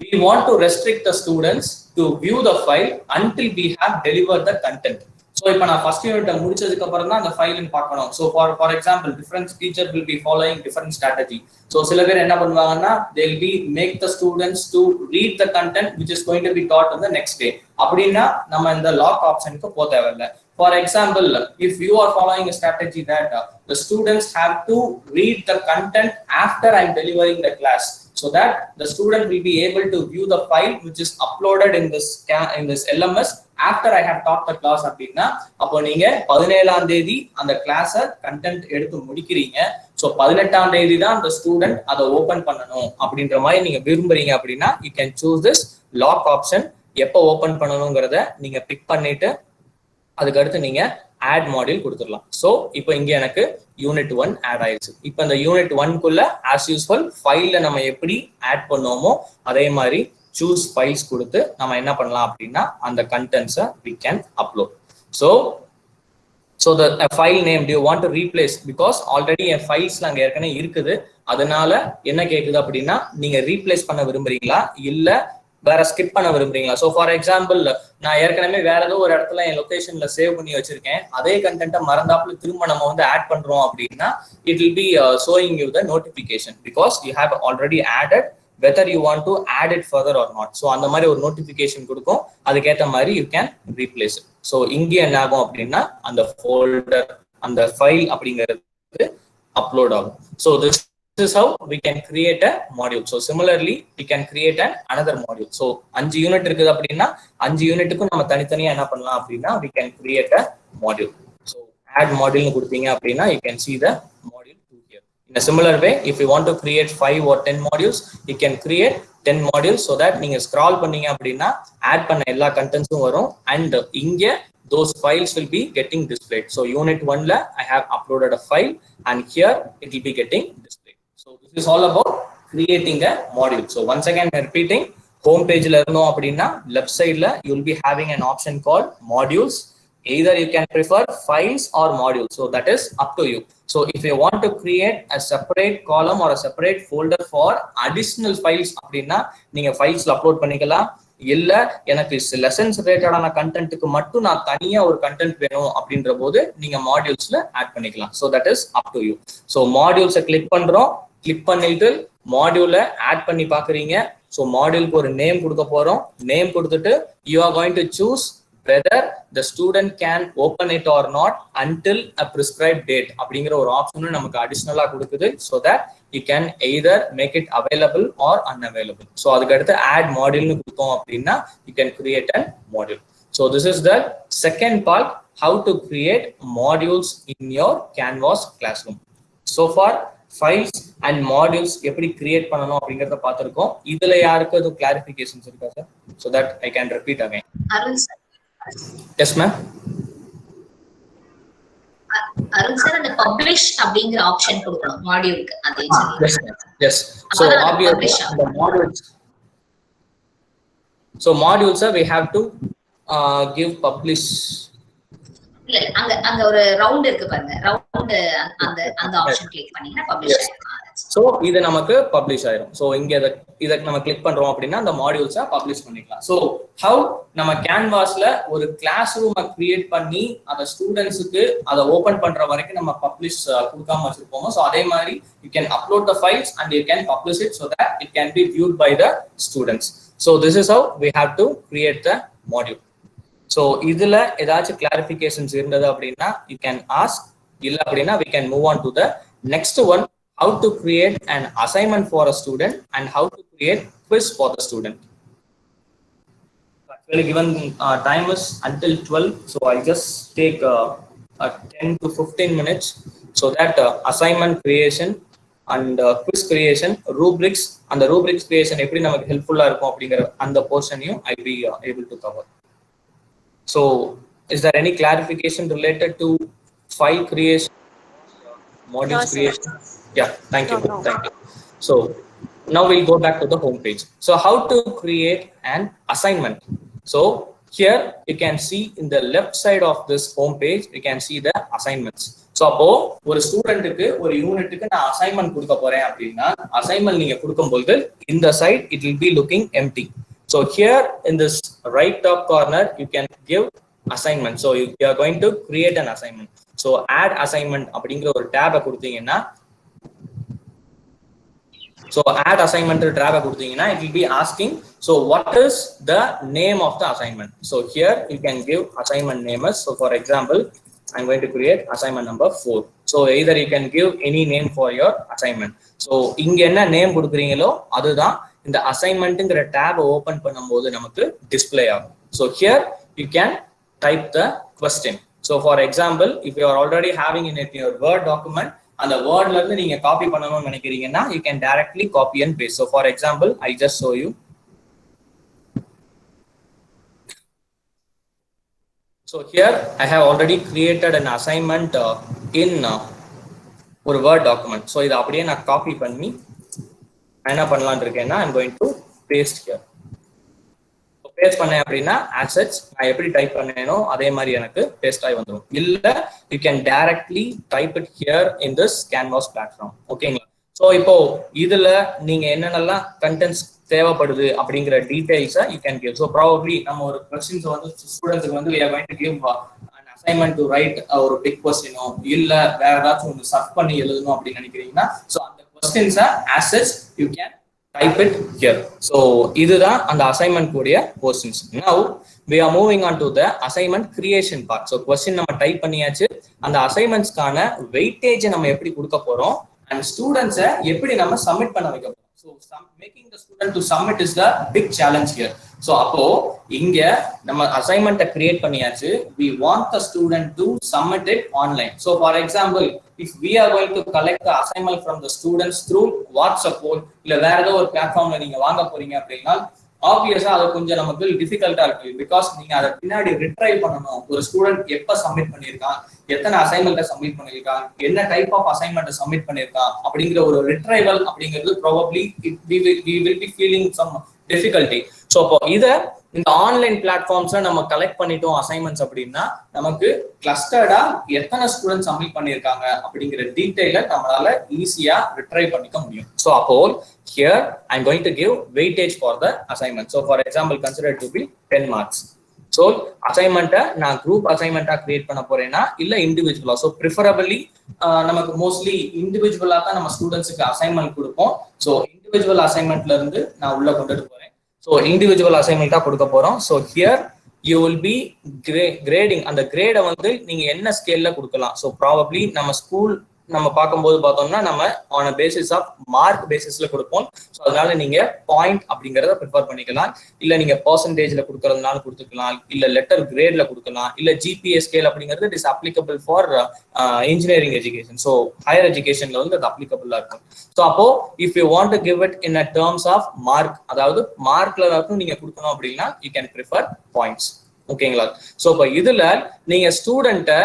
we want to restrict the students to view the file until we have delivered the content. So if I first unit முடிச்சதுக்கு அப்புறம் தான் அந்த ஃபைல் பார்க்கணும். So for example, different teacher will be following different strategy. So சில பேர் என்ன பண்ணுவாங்கன்னா they will be make the students to read the content which is going to be taught on the next day. அப்படினா நம்ம இந்த lock optionக்கு போக தேவையில்லை. For example, if you are following a strategy that the students have to read the content after I'm delivering the class, so that the student will be able to view the file which is uploaded in this LMS after I have taught the class அப்படினா அப்போ நீங்க 17ஆம் தேதி அந்த கிளாஸை content எடுத்து முடிக்கிறீங்க. So 18ஆம் தேதி தான் அந்த ஸ்டூடெண்ட் அதை ஓபன் பண்ணணும் அப்படின்ற மாதிரி நீங்க விரும்புறீங்க அப்படின்னா you can choose this lock option. எப்போ ஓபன் பண்ணணும்ங்கறத நீங்க பிக் பண்ணிட்டு அதுக்கு அடுத்து நீங்க ஆட் மாடியூல் கொடுத்துடலாம். ஸோ இப்போ இங்க எனக்கு யூனிட் 1 ஆட் ஆயிடுச்சு. இப்போ இந்த யூனிட் 1க்குள்ள ஆஸ் யூஸ்வல் ஃபைல்ல நம்ம எப்படி ஆட் பண்ணோமோ அதே மாதிரி சூஸ் ஃபைல்ஸ் கொடுத்து நம்ம என்ன பண்ணலாம் அப்படின்னா அந்த கண்டென்ட்ஸை we can upload. So the file name, do you want to replace? Because already a files அங்க ஏற்கனவே இருக்குது. அதனால என்ன கேக்குது அப்படின்னா நீங்க ரீப்ளேஸ் பண்ண விரும்புறீங்களா இல்ல வேற ஸ்கிப் பண்ண விரும்புறீங்களா? சோ ஃபார் எக்ஸாம்பிள் நான் ஏற்கனவே வேற ஏதோ ஒரு இடத்துல என் லொகேஷன்ல சேவ் பண்ணி வச்சிருக்கேன், அதே கண்டென்ட்டை மறந்தாப்புல திரும்ப நம்ம வந்து ஆட் பண்றோம் அப்படின்னா it will be showing you the notification because you have already added whether you want to add it further or not. So அந்த மாதிரி ஒரு நோட்டிபிகேஷன் கொடுக்கும், அதுக்கேற்ற மாதிரி you can replace it. So இங்கே என்ன ஆகும் அப்படின்னா அந்த ஃபோல்டர் அந்த ஃபைல் அப்படிங்கிறது அப்லோட் ஆகும். So this is how we can create a module. So similarly we can create another module. So 5 unit இருக்குது அப்படின்னா 5 யூனிட்டுக்கும் நம்ம தனித்தனியா என்ன பண்ணலாம் அப்படின்னா we can create a module. So add module னு கொடுத்தீங்க அப்படின்னா you can see the module 2 here. In a similar way, if you want to create 5 or 10 modules, you can create 10 modules so that நீங்க scroll பண்ணீங்க அப்படின்னா add பண்ண எல்லா contents-உம் வரும் and இங்க those files will be getting displayed. So unit 1 la I have uploaded a file and here it will be getting displayed. So this is all about creating a module. So once again repeating, home page la irundom appadina left side la you will be having an option called modules. Either you can prefer files or modules, so that is up to you. So if you want to create a separate column or a separate folder for additional files appadina neenga files la upload panikalam. இல்ல எனக்கு lessons ரிலேட்டடான கண்டென்ட்க்கு மட்டும் நான் தனியா ஒரு content வேணும் அப்படின்ற போது நீங்க மாடியூல்ஸ்ல ஆட் பண்ணிக்கலாம். So that is up to you. So மாடியூல்ஸை கிளிக் பண்றோம், கிளிக் பண்ணிட்டு மாடியூலை ஆட் பண்ணி பாக்குறீங்க. சோ மாடியூலுக்கு ஒரு நேம் கொடுக்க போறோம். நேம் கொடுத்துட்டு you are going to choose whether the student can open it or not until a prescribed date அப்படிங்கிற ஒரு ஆப்ஷன் நமக்கு அடிஷனலா கொடுக்குது. so that you can either make it available or unavailable. so அதுக்கு அடுத்து add module னு கொடுத்தோம் அப்படின்னா you can create a module. so this is the second part, how to create modules in your Canvas classroom. so far files and modules எப்படி create பண்ணனும் அப்படிங்கறத பார்த்திருக்கோம். இதுல யாருக்கு அது கிளாரிஃபிகேஷன்ஸ் இருக்கா sir? so that I can repeat again.
Arun sir.
Yes ma'am.
Arun sir, அந்த publish அப்படிங்கிற ஆப்ஷன் கொடுக்கணும் மாடியூலுக்கு அதே சொல்லி.
Yes. So obviously the modules. So modules we have to give publish.
இல்ல அங்க ஒரு ரவுண்ட் இருக்கு பாருங்க, ரவுண்ட் அந்த ஆப்ஷன் கிளிக் பண்ணீங்கன்னா publish ஆயிடும்.
சோ இது நமக்கு பப்ளிஷ் ஆயிடும். சோ இங்க இத நம்ம கிளிக் பண்றோம் அப்படின்னா அந்த மாடியூல்ஸை பப்ளிஷ் பண்ணிக்கலாம். சோ ஹவ் நம்ம கேன்வாஸ்ல ஒரு கிளாஸ் ரூமை கிரியேட் பண்ணி அந்த ஸ்டூடெண்ட்ஸுக்கு அதை ஓபன் பண்ற வரைக்கும் நம்ம பப்ளிஷ் கொடுக்காம வச்சிருப்போம். சோ அதே மாதிரி you can upload the files and you can publish it so that it can be viewed by the students. So this is how we have to create the module. So இதுல ஏதாச்சும் clarifications இருந்தது அப்படின்னா you can ask. இல்ல அப்படின்னா we can move on to the next one, how to create an assignment for a student and how to create quiz for the student. Actually given time is until 12, so I'll just take 10 to 15 minutes so that assignment creation and quiz creation, rubrics, and the rubrics creation எப்படி நமக்கு ஹெல்ப்ஃபுல்லா இருக்கும் அப்படிங்கிற அந்த போர்ஷனையும் I will be able to cover. So is there any clarification related to file creation, modules creation? Yeah, thank you. Thank you. So now we'll go back to the home page. So how to create an assignment? So here you can see in the left side of this home page, you can see the assignments. So அப்போ ஒரு ஸ்டூடெண்ட்டுக்கு ஒரு யூனிட்டுக்கு நான் assignment கொடுக்க போறேன் அப்படின்னா assignment நீங்க கொடுக்கும்போது இந்த side it will be looking empty. So here in this right top corner you can give assignment. So you are going to create an assignment. So add assignment அப்படிங்கிற ஒரு டேபை கொடுத்தீங்கன்னா so add assignment tab கொடுத்தீங்கன்னா it will be asking so what is the name of the assignment. So here you can give assignment name as, so for example I'm going to create assignment number 4. So either you can give any name for your assignment. So இங்க என்ன name கொடுக்குறீங்களோ அதுதான் இந்த அசைன்மெண்ட்ங்கற tab open பண்ணும்போது நமக்கு display ஆகும். So here you can type the question. So for example if you are already having in your Word document and the word la irundhu neenga copy பண்ணனும்னு நினைக்கிறீங்கன்னா you can directly copy and paste. So for example I just show you. So here I have already created an assignment in ஒரு Word document. So இத அப்படியே நான் copy பண்ணி என்ன பண்ணலாம்னு இருக்கேன்னா I'm going to paste here. So paste பண்ணேன் அப்படின்னா assets நான் எப்படி டைப் பண்ணேனோ அதே மாதிரி எனக்கு பேஸ்ட் ஆகி வந்துரும். இல்ல you can directly type it here in this Canvas platform. ஓகேங்களா? So இப்போ இதுல நீங்க என்னென்னலாம் contents தேவைப்படுது அப்படிங்கிற டீடைல்ஸை you can give. So probably நம்ம ஒரு questions வந்து ஸ்டூடெண்ட்ஸ்க்கு வந்து we are going to give an assignment to write ஒரு big question இல்ல வேற ஏதாச்சும் ஒன்னு சர்ச் பண்ணி எழுதணும் அப்படி நினைக்கிறீங்கன்னா so அந்த questions assets you can type it here. So இதுதான் அந்த assignment கூடிய portions. Now we are moving on to the assignment creation part. So question நம்ம டைப் பண்ணியாச்சு. அந்த assignmentsக்கான weightage நம்ம எப்படி கொடுக்க போறோம் and students எப்படி நம்ம சப்மிட் பண்ண வைக்க போறோம். So making the student to submit is the big challenge here. So அப்போ இங்க நம்ம assignment create பண்ணியாச்சு. We want the student to submit it online. So for example if we are going to collect the assignment from the students through WhatsApp இல்ல வேற ஏதோ ஒரு பிளாட்ஃபார்ம்ல நீங்க வாங்க போறீங்க அப்படின்னா ஆப்வியஸா அது கொஞ்சம் நமக்கு டிஃபிகல்ட்டா இருக்கு. பிகாஸ் நீங்க அதை பின்னாடி ரிட்ரைவ் பண்ணணும். ஒரு ஸ்டூடெண்ட் எப்ப சப்மிட் பண்ணிருக்கான், எத்தனை அசைன்மெண்ட்டை சப்மிட் பண்ணிருக்கான், என்ன டைப் ஆஃப் அசைன்மெண்ட்டை சப்மிட் பண்ணிருக்கான் அப்படிங்கிற ஒரு ரிட்ரைவல் அப்படிங்கிறது probably we will be feeling some difficulty. So அப்போ இதை இந்த ஆன்லைன் பிளாட்ஃபார்ம்ஸ்ல நம்ம கலெக்ட் பண்ணிட்டோம் அசைன்மெண்ட்ஸ் அப்படின்னா நமக்கு கிளஸ்டர்டா எத்தனை ஸ்டூடெண்ட் சப்மிட் பண்ணிருக்காங்க அப்படிங்கிற டீடைல நம்மளால ஈஸியா ரிட்ரைவ் பண்ணிக்க முடியும். ஸோ அப்போ here I'm going to give weightage for the assignment. So for example consider it to be 10 marks. So assignment நான் group assignment கிரியேட் பண்ண போறேன்னா இல்ல இண்டிவிஜுவலா. So preferably நமக்கு mostly இண்டிவிஜுவலா தான் நம்ம ஸ்டூடெண்ட்ஸ்க்கு அசைன்மெண்ட் கொடுப்போம். So இண்டிவிஜுவல் அசைன்மெண்ட்ல இருந்து நான் உள்ள கொண்டுட்டு போறேன். So இண்டிவிஜுவல் அசைன்மெண்டா கொடுக்க போறோம். So here you will be grading. அந்த கிரேட வந்து நீங்க என்ன ஸ்கேல்ல கொடுக்கலாம். So probably நம்ம ஸ்கூல் நம்ம பார்க்கும்போது பார்த்தோம்னா நம்ம ஆன் பேசிஸ் ஆஃப் மார்க் பேசிஸ்ல கொடுப்போம். ஸோ அதனால நீங்க பாயிண்ட் அப்படிங்கறத ப்ரிஃபர் பண்ணிக்கலாம். இல்ல நீங்க பர்சன்டேஜ்ல கொடுக்கறதுனால கொடுத்துக்கலாம், இல்ல லெட்டர் கிரேட்ல கொடுக்கலாம், இல்ல ஜிபிஏ ஸ்கேல் அப்படிங்கிறது it is applicable for engineering education. So higher எஜுகேஷன்ல வந்து அது அப்ளிகபிளா இருக்கும். ஸோ அப்போ if you want to give it in a terms of mark, அதாவது மார்க்ல மட்டும் நீங்க கொடுக்கணும் அப்படின்னா யூ கேன் ப்ரிஃபர் பாயிண்ட்ஸ். ஓகேங்களா? ஸோ இப்போ இதுல நீங்க ஸ்டூடெண்ட்டை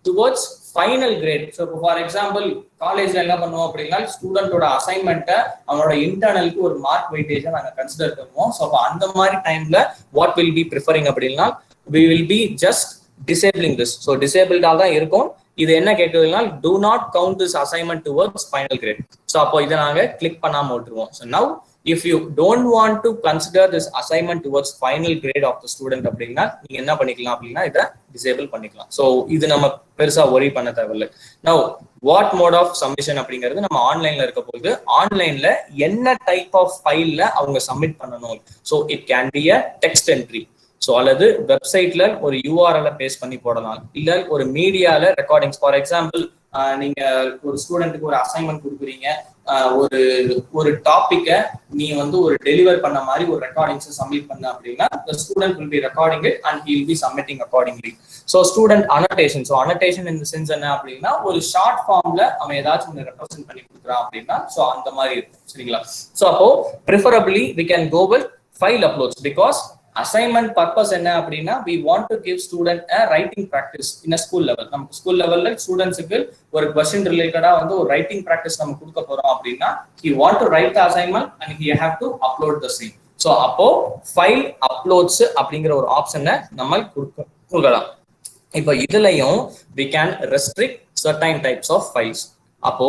டுவர்ட்ஸ் ஃபைனல் கிரேட். ஸோ இப்போ ஃபார் எக்ஸாம்பிள் காலேஜ்ல என்ன பண்ணுவோம் அப்படின்னா ஸ்டூடெண்டோட அசைன்மெண்ட்டை அவனோட இன்டர்னலுக்கு ஒரு மார்க் வெயிட்டேஜை நாங்கள் கன்சிடர் பண்ணுவோம். ஸோ அப்போ அந்த மாதிரி டைம்ல வாட் வில் பி ப்ரிஃபரிங் அப்படின்னா we will be just disabling this. So டிசேபிள்டாக தான் இருக்கும். இது என்ன கேட்குதுன்னா do not count this assignment towards final grade. So அப்போ இதை நாங்கள் கிளிக் பண்ணாம விட்டுருவோம். So now if you don't want to consider this assignment towards final grade of the student அப்படின்னா நீங்க என்ன பண்ணிக்கலாம் அப்படின்னா இதை டிசேபிள் பண்ணிக்கலாம். ஸோ இது நம்ம பெருசா ஒரி பண்ண தேவையில்லை. now what mode of submission அப்படிங்கிறது நம்ம ஆன்லைன்ல இருக்க போது ஆன்லைன்ல என்ன டைப் ஆஃப் ஃபைல்ல அவங்க சப்மிட் பண்ணணும். So it can be a text entry. So அல்லது வெப்சைட்ல ஒரு யூஆர்எல் பேஸ்ட் பண்ணி போடலாம், இல்ல ஒரு மீடியால ரெக்கார்டிங்ஸ். ஃபார் எக்ஸாம்பிள் நீங்க ஒரு ஸ்டூடெண்ட்டுக்கு ஒரு அசைன்மெண்ட் கொடுக்குறீங்க, ஒரு டாபிக்கை நீ வந்து ஒரு டெலிவர் பண்ண மாதிரி ஒரு ரெக்கார்டிங்ஸ் சப்மிட் பண்ண அப்படின்னா the student will be recording it and he will be submitting accordingly. So student annotation, so annotation in the sense என்ன அப்படின்னா ஒரு ஷார்ட் ஃபார்ம்ல அவன் ஏதாச்சும் ஒன்று ரெப்ரசென்ட் பண்ணி கொடுக்குறான் அப்படின்னா ஸோ அந்த மாதிரி இருக்கும். சரிங்களா? ஸோ அப்போ preferably we can go with file uploads because assignment purpose என்ன அப்படின்னா we want to give student a writing practice in a school level. நம்ம ஸ்கூல் லெவல்ல ஸ்டூடெண்ட்ஸுக்கு ஒரு கொஸ்டின் ரிலேட்டடா வந்து ஒரு ரைட்டிங் ப்ராக்டிஸ் நம்ம கொடுக்க போறோம் அப்படின்னா he want to write the assignment and he have to upload the same. So அப்போ ஃபைல் அப்லோட்ஸ் அப்படிங்கிற ஒரு ஆப்ஷனை நம்ம கொடுக்கலாம். இப்போ இதுலயும் we can restrict certain types of files. அப்போ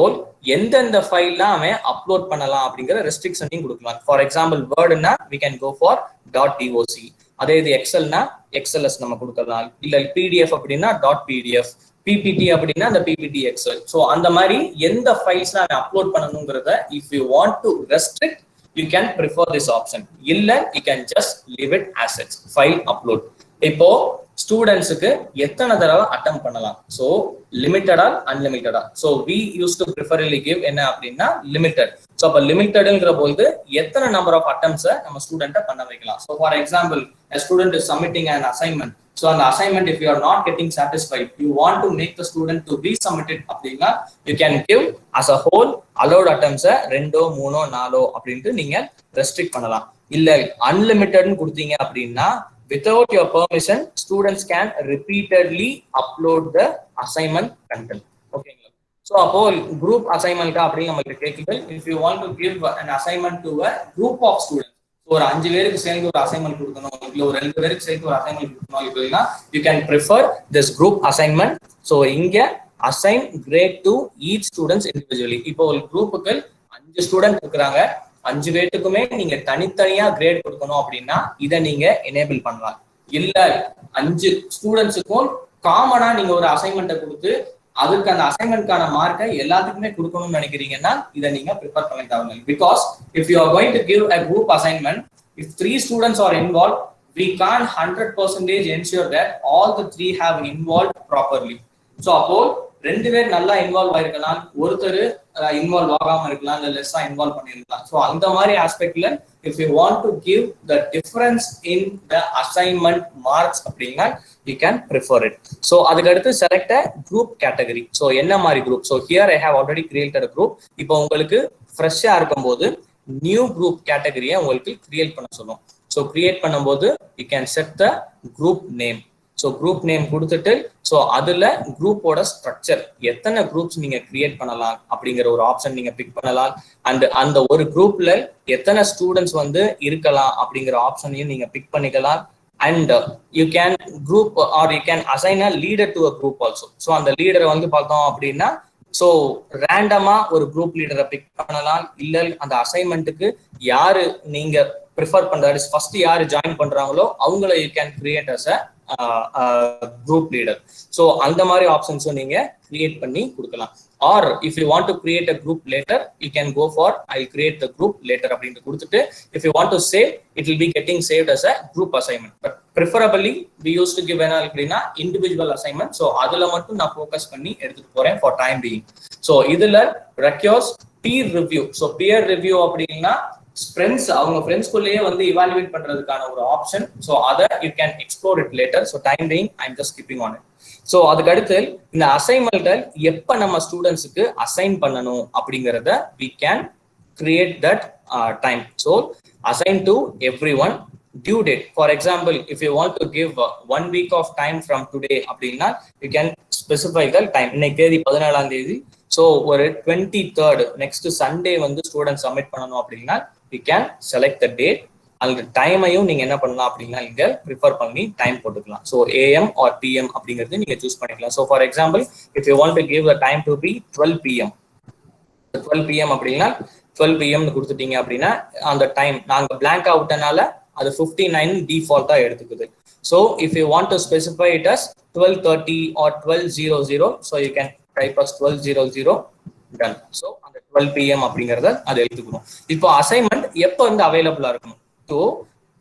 எந்தெந்த ஃபைல்லாம் அவன் அப்லோட் பண்ணலாம் அப்படிங்கிற ரெஸ்ட்ரிக்ஷனையும் கொடுக்கலாம். ஃபார் எக்ஸாம்பிள் வேர்டுனா we can go for .doc, அதே இது எக்ஸல்னா XLS நம்ம கொடுக்கலாம், இல்ல PDF அப்படின்னா .pdf, PPT அப்படின்னா அந்த PPT எக்ஸல். ஸோ அந்த மாதிரி எந்த ஃபைல்ஸ் நான் upload பண்ணணுங்கிறத if you want to restrict you can prefer this option, இல்ல you can just leave it as such file upload. இப்போ ஸ்டூடெண்ட்ஸுக்கு எத்தனை தடவை அட்டம் பண்ணலாம், ஸோ லிமிட்டடா அன்லிமிட்டடா. So we use to preferably give என்ன அப்படின்னா லிமிட்டட். ஸோ அப்போ லிமிட்டடுங்கிற போது எத்தனை நம்பர் ஆஃப் அட்டம்ஸை நம்ம ஸ்டூடெண்ட்டை பண்ண வைக்கலாம். So for example a student is submitting an assignment. So on the assignment if you are not getting satisfied, you want to make the student to resubmit it அப்படின்னா you can give as a whole allowed attempts 2 3 4 அப்படின்ட்டு நீங்க restrict பண்ணலாம். இல்ல அன்லிமிட்டட்னு கொடுத்தீங்க அப்படின்னா without your permission students can repeatedly upload the assignment content. ஓகேங்களா? So அப்போ group assignment அப்படின்னு நம்மளுக்கு கேட்குது. if you want to give an assignment to a group of students, ஒரு 5 பேருக்கு சேர்ந்து ஒரு அசைன்மெண்ட் கொடுக்கணும், இல்ல ஒரு 2 பேருக்கு சேர்த்து ஒரு அசைன்மெண்ட் கொடுக்கணும் அப்படின்னா you can prefer this group assignment. So இங்க assign grade to each students individually. இப்போ ஒரு குரூப்புக்கு 5 ஸ்டூடெண்ட் இருக்கிறாங்க, 5 பேருக்குமே நீங்க தனித்தனியா கிரேட் கொடுக்கணும் அப்படின்னா இதை நீங்க எனேபிள் பண்ணலாம். இல்ல 5 ஸ்டூடெண்ட்ஸுக்கும் காமனா நீங்க ஒரு அசைன்மெண்ட்டை கொடுத்து அதுக்கு அந்த அசைன்மெண்ட்கான மார்க்கை எல்லாத்துக்குமே கொடுக்கணும்னு நினைக்கிறீங்கன்னா இதை நீங்க ப்ரிஃபர் பண்ணி தரணும். Because if you are going to give a group assignment, if 3 students are involved, we can't 100% ensure that all the 3 have involved properly. So அப்போ 2 பேர் நல்லா இன்வால்வ் ஆயிருக்கலாம், ஒருத்தர் இன்வால்வ் ஆகாம இருக்கலாம், இல்ல லெஸ்ஸா இன்வால்வ் பண்ணிருக்கலாம். ஸோ அந்த மாதிரி ஆஸ்பெக்ட்ல if you want to give the difference in the assignment marks அப்படின்னா you can prefer it. So அதுக்கு அடுத்து select a group category. So என்ன மாதிரி group? So here I have already created a group. இப்போ உங்களுக்கு ஃப்ரெஷ்ஷா இருக்கும்போது நியூ group category-யை உங்களுக்கு கிரியேட் பண்ண சொல்லும். So கிரியேட் பண்ணும்போது you can set the group name. So group name கொடுத்துட்டு ஸோ அதுல குரூப்போட ஸ்ட்ரக்சர் எத்தனை குரூப்ஸ் நீங்க கிரியேட் பண்ணலாம் அப்படிங்கிற ஒரு ஆப்ஷன் நீங்க பிக் பண்ணலாம். அண்ட் அந்த ஒரு குரூப்ல எத்தனை ஸ்டூடெண்ட்ஸ் வந்து இருக்கலாம் அப்படிங்கிற ஆப்ஷனையும் நீங்க பிக் பண்ணிக்கலாம். And you can group are you can assign a leader to a group also. So அந்த லீடரை வந்து பார்த்தோம் அப்படின்னா ஸோ ரேண்டமா ஒரு குரூப் லீடரை பிக் பண்ணலாம். இல்லை அந்த அசைன்மெண்ட்டுக்கு யாரு நீங்க ப்ரிஃபர் பண்றாரு, ஃபர்ஸ்ட் யாரு ஜாயின் பண்றாங்களோ அவங்கள you can create as a group leader. So அந்த மாதிரி ஆப்ஷன்ஸும் நீங்க கிரியேட் பண்ணி கொடுக்கலாம். Or if you want to create a group later you can go for I create the group later அப்படின்னு கொடுத்துட்டு if you want to save it will be getting saved as a group assignment. But preferably we use to give என்ன அப்படின்னா individual assignment. So அதுல மட்டும் நான் focus பண்ணி எடுத்துட்டு போறேன் ஃபார் டைம் பீயிங். ஸோ இதுல requires peer review. So peer review அப்படின்னா ஃப்ரெண்ட்ஸ் அவங்க ஃப்ரெண்ட்ஸ்குள்ளேயே வந்து இவாலுவேட் பண்றதுக்கான ஒரு ஆப்ஷன். ஸோ அதை you can explore it later. So time being I am just skipping on it. So அதுக்கு அடுத்து இந்த அசைன்மெண்ட்டை எப்போ நம்ம ஸ்டூடெண்ட்ஸுக்கு அசைன் பண்ணணும் அப்படிங்கிறத we can create that time. So assign to every one, due date. For example, if you want to give 1 week of time from today அப்படின்னா you can specify the time. இன்னைக்கு தேதி 17ஆம் தேதி, ஸோ ஒரு 23rd next Sunday வந்து student submit பண்ணணும் அப்படின்னா you can select the date. அந்த டைமையும் நீங்க என்ன பண்ணலாம் அப்படின்னா இங்க ப்ரிஃபர் பண்ணி டைம் போட்டுக்கலாம். ஸோ AM or PM அப்படிங்கிறது நீங்க சூஸ் பண்ணிக்கலாம். So for example if you want to give the time to be 12 PM 12 PM அப்படின்னா 12 PM கொடுத்துட்டீங்க அப்படின்னா அந்த டைம் நாங்க பிளாங்க் விட்டனால அது 59 டிஃபால்ட்டா எடுத்துக்குது. So if you want to specify it as 12:30 or 12:00, so you can type as 12:00 done. So அந்த 12 PM அப்படிங்கிறத அதை எடுத்துக்கணும். இப்போ அசைன்மெண்ட் எப்போ வந்து அவைலபிளா இருக்கணும்? So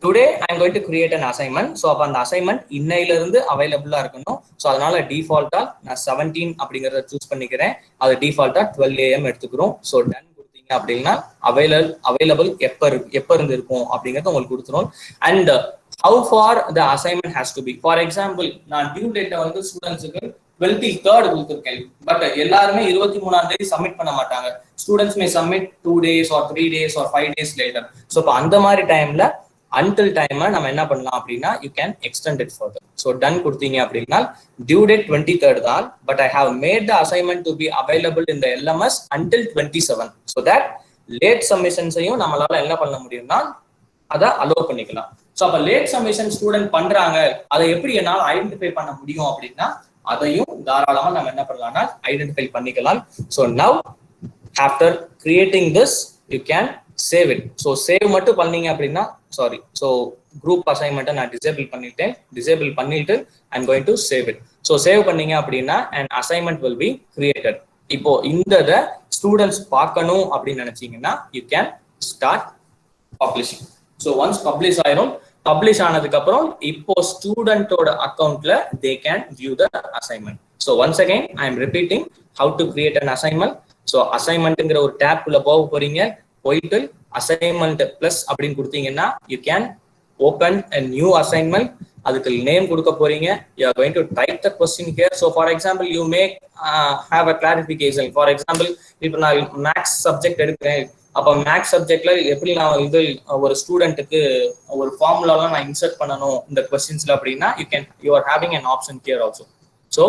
Today I'm going to create an assignment. So அப்ப அந்த assignment இன்னையில இருந்து அவைலபிளா இருக்கணும். So அதனால டிஃபால்ட்டா நான் 17 அப்படிங்கறத சூஸ் பண்ணிக்கிறேன். அது டிஃபால்ட்டா 12 AM எடுத்துக்கிறோம். So done கொடுத்தீங்க அப்படின்னா அவைலபிள் எப்ப இருந்து இருக்கும் அப்படிங்கறது உங்களுக்கு கொடுத்துரும். And how far the assignment has to be. For example, நான் due date வந்து ஸ்டூடண்ட்ஸ்க்கு 23rd கொடுத்திருக்கேன். பட் எல்லாருமே 23ஆம் தேதி சப்மிட் பண்ண மாட்டாங்க. Students may submit 2 days or 3 days or 5 days later. So அப்ப அந்த மாதிரி டைம்ல until time நம்ம என்ன பண்ணலாம் அப்படின்னா you can extend it further. So done கொடுத்தீங்க அப்படின்னா due date 23rd தான், but I have made the assignment to be available in the LMS until 27, so that late submissions-ஐயும் நம்மளால என்ன பண்ண முடியும்னா அதை allow பண்ணிக்கலாம். So அப்ப late submission student பண்றாங்க, அதை எப்படி என்னால ஐடென்டிஃபை பண்ண முடியும் அப்படின்னா அதையும் தாராளமா நம்ம என்ன பண்ணலாம்னா ஐடென்டிஃபை பண்ணிக்கலாம். So now after creating this you can save it. So save மட்டும் பண்ணீங்க அப்படின்னா so group assignment நான் disable பண்ணிட்டு I'm going to save it. So save பண்ணீங்க அப்படின்னா an assignment will be created. இப்போ இந்த students பார்க்கணும் அப்படின்னு நினைச்சீங்கன்னா you can start publishing. So once publish ஆனதுக்கு அப்புறம் இப்போ ஸ்டூடெண்டோட அக்கவுண்ட்ல they can view the assignment. So once again I am repeating how to create an assignment. So assignmentங்கிற ஒரு tab குள்ள போறீங்க, போயிட்டு assignment plus அப்படின்னு கொடுத்தீங்கன்னா you can open a new assignment. அதுக்கு நேம் கொடுக்க போறீங்க. You are going to type the question here. So for example you may have a clarification. For example இப்போ நான் மேக்ஸ் சப்ஜெக்ட் எடுக்கிறேன், அப்ப மேக்ஸ் சப்ஜெக்ட்ல எப்படி நான் இது ஒரு ஸ்டூடெண்ட்டுக்கு ஒரு ஃபார்முலாலாம் நான் இன்சர்ட் பண்ணணும் இந்த क्वेश्चंसல அப்படின்னா you are having an option here also. So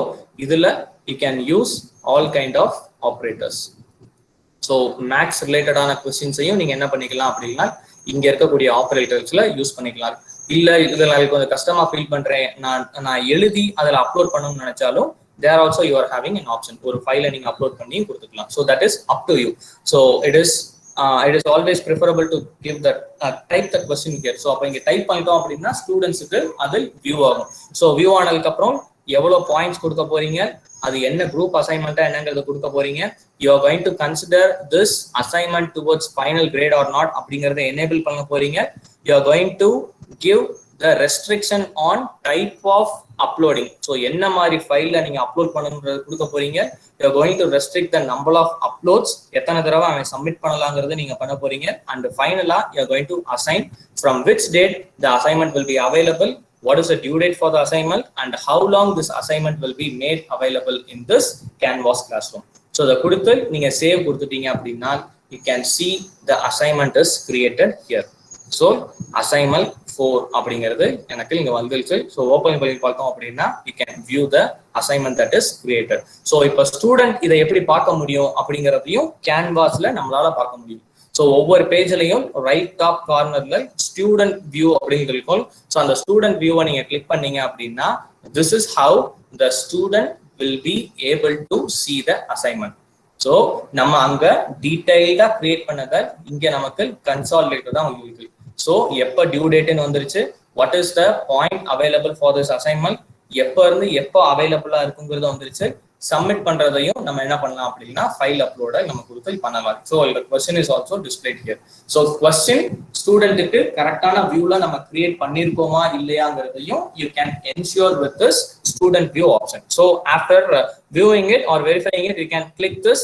இதுல you can use all kind of operators. So maths ரிலேட்டடான क्वेश्चंसையும் நீங்க என்ன பண்ணிக்கலாம் அப்படின்னா இங்க இருக்கக்கூடிய ஆபரேட்டர்ஸ்ல யூஸ் பண்ணிக்கலாம். இல்ல இதுல நான் கொஞ்சம் கஷ்டமா ஃபீல் பண்றேன், நான் எழுதி அதில் அப்லோட் பண்ணணும்னு நினைச்சாலும் there also you are having an option. ஒரு ஃபைலை நீங்க அப்லோட் பண்ணி கொடுத்துக்கலாம். So that is up to you. So it is always preferable to give that type the question here. So அப்ப இங்க டைப் பண்ணிட்டோம் அப்படின்னா ஸ்டூடெண்ட்ஸ்க்கு அது வியூ ஆகும். So வியூ ஆனதுக்கு அப்புறம் எவ்வளவு பாயிண்ட்ஸ் கொடுக்க போறீங்க, அது என்ன குரூப் அசைன்மெண்டா என்னங்கறத கொடுக்க போறீங்க, you are going to consider this assignment towards final grade or not அப்படிங்கறத enable பண்ண போறீங்க. You are going to give the restriction on type of uploading. So என்ன மாதிரி ஃபைல்ல நீங்க அப்லோட் பண்ணனும்ங்கறத கொடுக்க போறீங்க. You are going to restrict the number of uploads, எத்தனை தடவை அவன் சப்மிட் பண்ணலாம்ங்கறத நீங்க பண்ண போறீங்க. And finally you are going to assign from which date the assignment will be available, what is the due date for the assignment, and how long this assignment will be made available in this Canvas classroom. So the கொடுத்து நீங்க save கொடுத்துட்டீங்க அப்படின்னா you can see the assignment is created here. So assignment 4 அப்படிங்கிறது எனக்கு இங்க வந்துருச்சு. So open பண்ணி பார்த்தோம் அப்படின்னா you can view the assignment that is created. So இப்போ ஸ்டூடெண்ட் இதை எப்படி பார்க்க முடியும் அப்படிங்கறதையும் கேன்வாஸ்ல நம்மளால பார்க்க முடியும். So ஒவ்வொரு பேஜ்லயும் ரைட் டாப் கார்னர்ல ஸ்டூடெண்ட் வியூ அப்படின்னு இருக்கும். ஸோ அந்த ஸ்டூடெண்ட் வியூவை நீங்க கிளிக் பண்ணீங்க அப்படின்னா this is how the student will be able to see the assignment. So நம்ம அங்க டீடைல்டா கிரியேட் பண்ணதை இங்க நமக்கு கன்சாலிடேட்டட் தான் இருக்கு. So எப்ப டியூ டேட்னு வந்துருச்சு, what is the point available for this assignment, எப்ப இருந்து எப்ப அவைலபிளா இருக்குங்கிறது வந்துருச்சு. சப்மிட் பண்றதையும் நம்ம என்ன பண்ணலாம் அப்படின்னா ஃபைல் அப்லோட நம்ம கொடுத்து பண்ணலாம். ஸோ இந்த question is also displayed here. So question ஸ்டூடெண்ட்டுக்கு கரெக்டான வியூல நம்ம கிரியேட் பண்ணிருக்கோமா இல்லையாங்கிறதையும் you can ensure with this student view option. So after viewing it or verifying it, you can click this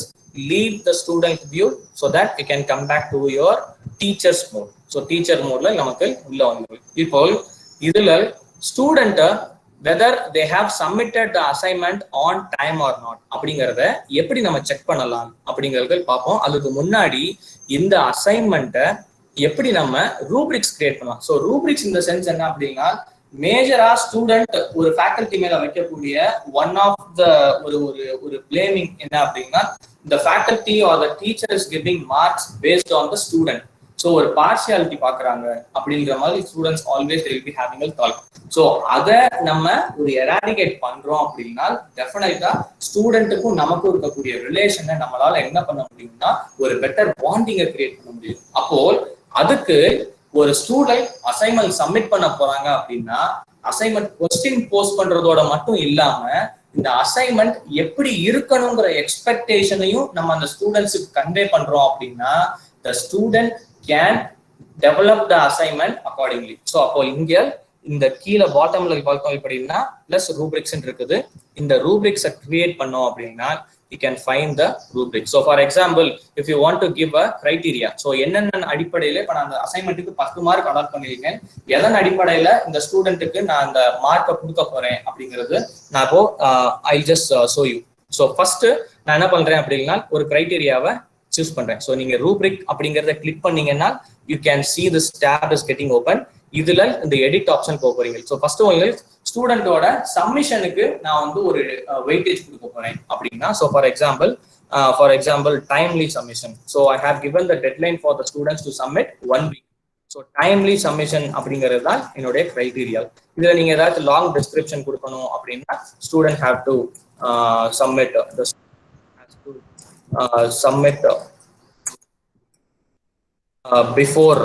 leave the student view so that you can come back to your teachers mode. So teacher mode la namakku ulla vandu ipo idhula student whether they have submitted the assignment on time or not அப்படிங்கறத எப்படி நம்ம check பண்ணலாம் அப்படிங்கறத பாப்போம். அதுக்கு முன்னாடி இந்த அசைன்மெண்ட்டை எப்படி நம்ம ரூப்ரிக்ஸ் கிரியேட் பண்ணலாம். ஸோ ரூப்ரிக்ஸ் இந்த சென்ஸ் என்ன அப்படின்னா மேஜரா ஸ்டூடெண்ட் ஒரு ஃபேக்கல்டி மேல வைக்கக்கூடிய ஒன் ஆஃப் த ஒரு பிளேமிங் என்ன அப்படின்னா the faculty or the teacher is giving marks based on the student. So ஒரு பார்ஷியாலிட்டி பாக்குறாங்க அப்படிங்கிற மாதிரி students always they will be having a thought. So அதை நம்ம ஒரு எராடிகேட் பண்றோம் அப்படின்னா டெஃபினட்டா ஸ்டூடெண்ட்டுக்கும் நமக்கும் இருக்கக்கூடிய ரிலேஷனை நம்மளால என்ன பண்ண முடியும்னா ஒரு பெட்டர் பாண்டிங்கை கிரியேட் பண்ண முடியும். அப்போ அதுக்கு ஒரு ஸ்டூடெண்ட் அசைன்மெண்ட் சப்மிட் பண்ண போறாங்க அப்படின்னா அசைன்மெண்ட் கொஸ்டின் போஸ்ட் பண்றதோட மட்டும் இல்லாம இந்த அசைன்மெண்ட் எப்படி இருக்கணுங்கிற எக்ஸ்பெக்டேஷனையும் நம்ம அந்த ஸ்டூடெண்ட்ஸுக்கு கன்வே பண்றோம் அப்படின்னா the student can develop the assignment accordingly. So அப்போ இங்க இந்த கீழே பாட்டம்ல பார்த்தோம் அப்படின்னா பிளஸ் ரூபிரிக்ஸ் இருக்குது. இந்த ரூபிரிக்ஸை கிரியேட் பண்ணோம் அப்படின்னா you can find the rubric. So for example, if you want to give a criteria, so என்னென்ன அடிப்படையில இப்ப நான் அந்த அசைன்மெண்ட்டுக்கு 10 மார்க் அலாட் பண்ணிருக்கேன், எதன் அடிப்படையில இந்த ஸ்டூடெண்ட்டுக்கு நான் அந்த மார்க்கை கொடுக்க போறேன் அப்படிங்கிறது நான் இப்போ I'll just show you. So first நான் என்ன பண்றேன் அப்படின்னா ஒரு கிரைட்டீரியாவை சூஸ் பண்றேன். ஸோ நீங்க ரூபிரிக் அப்படிங்கிறத கிளிக் பண்ணீங்கன்னா you can see this tab is getting open. இதுல இந்த எடிட் ஆப்ஷன் போக போறீங்க. ஸோ ஃபர்ஸ்ட் உங்களுக்கு ஸ்டூடெண்டோட சப்மிஷனுக்கு நான் வந்து ஒரு வெயிட்டேஜ் கொடுக்க போறேன் அப்படின்னா, so for example timely submission. So I have given the deadline for the students to submit 1 week. So timely submission அப்படிங்கிறது தான் என்னுடைய கிரைட்டீரியா. இதுல நீங்க ஏதாச்சும் லாங் டிஸ்கிரிப்ஷன் கொடுக்கணும் அப்படின்னா student have to submit before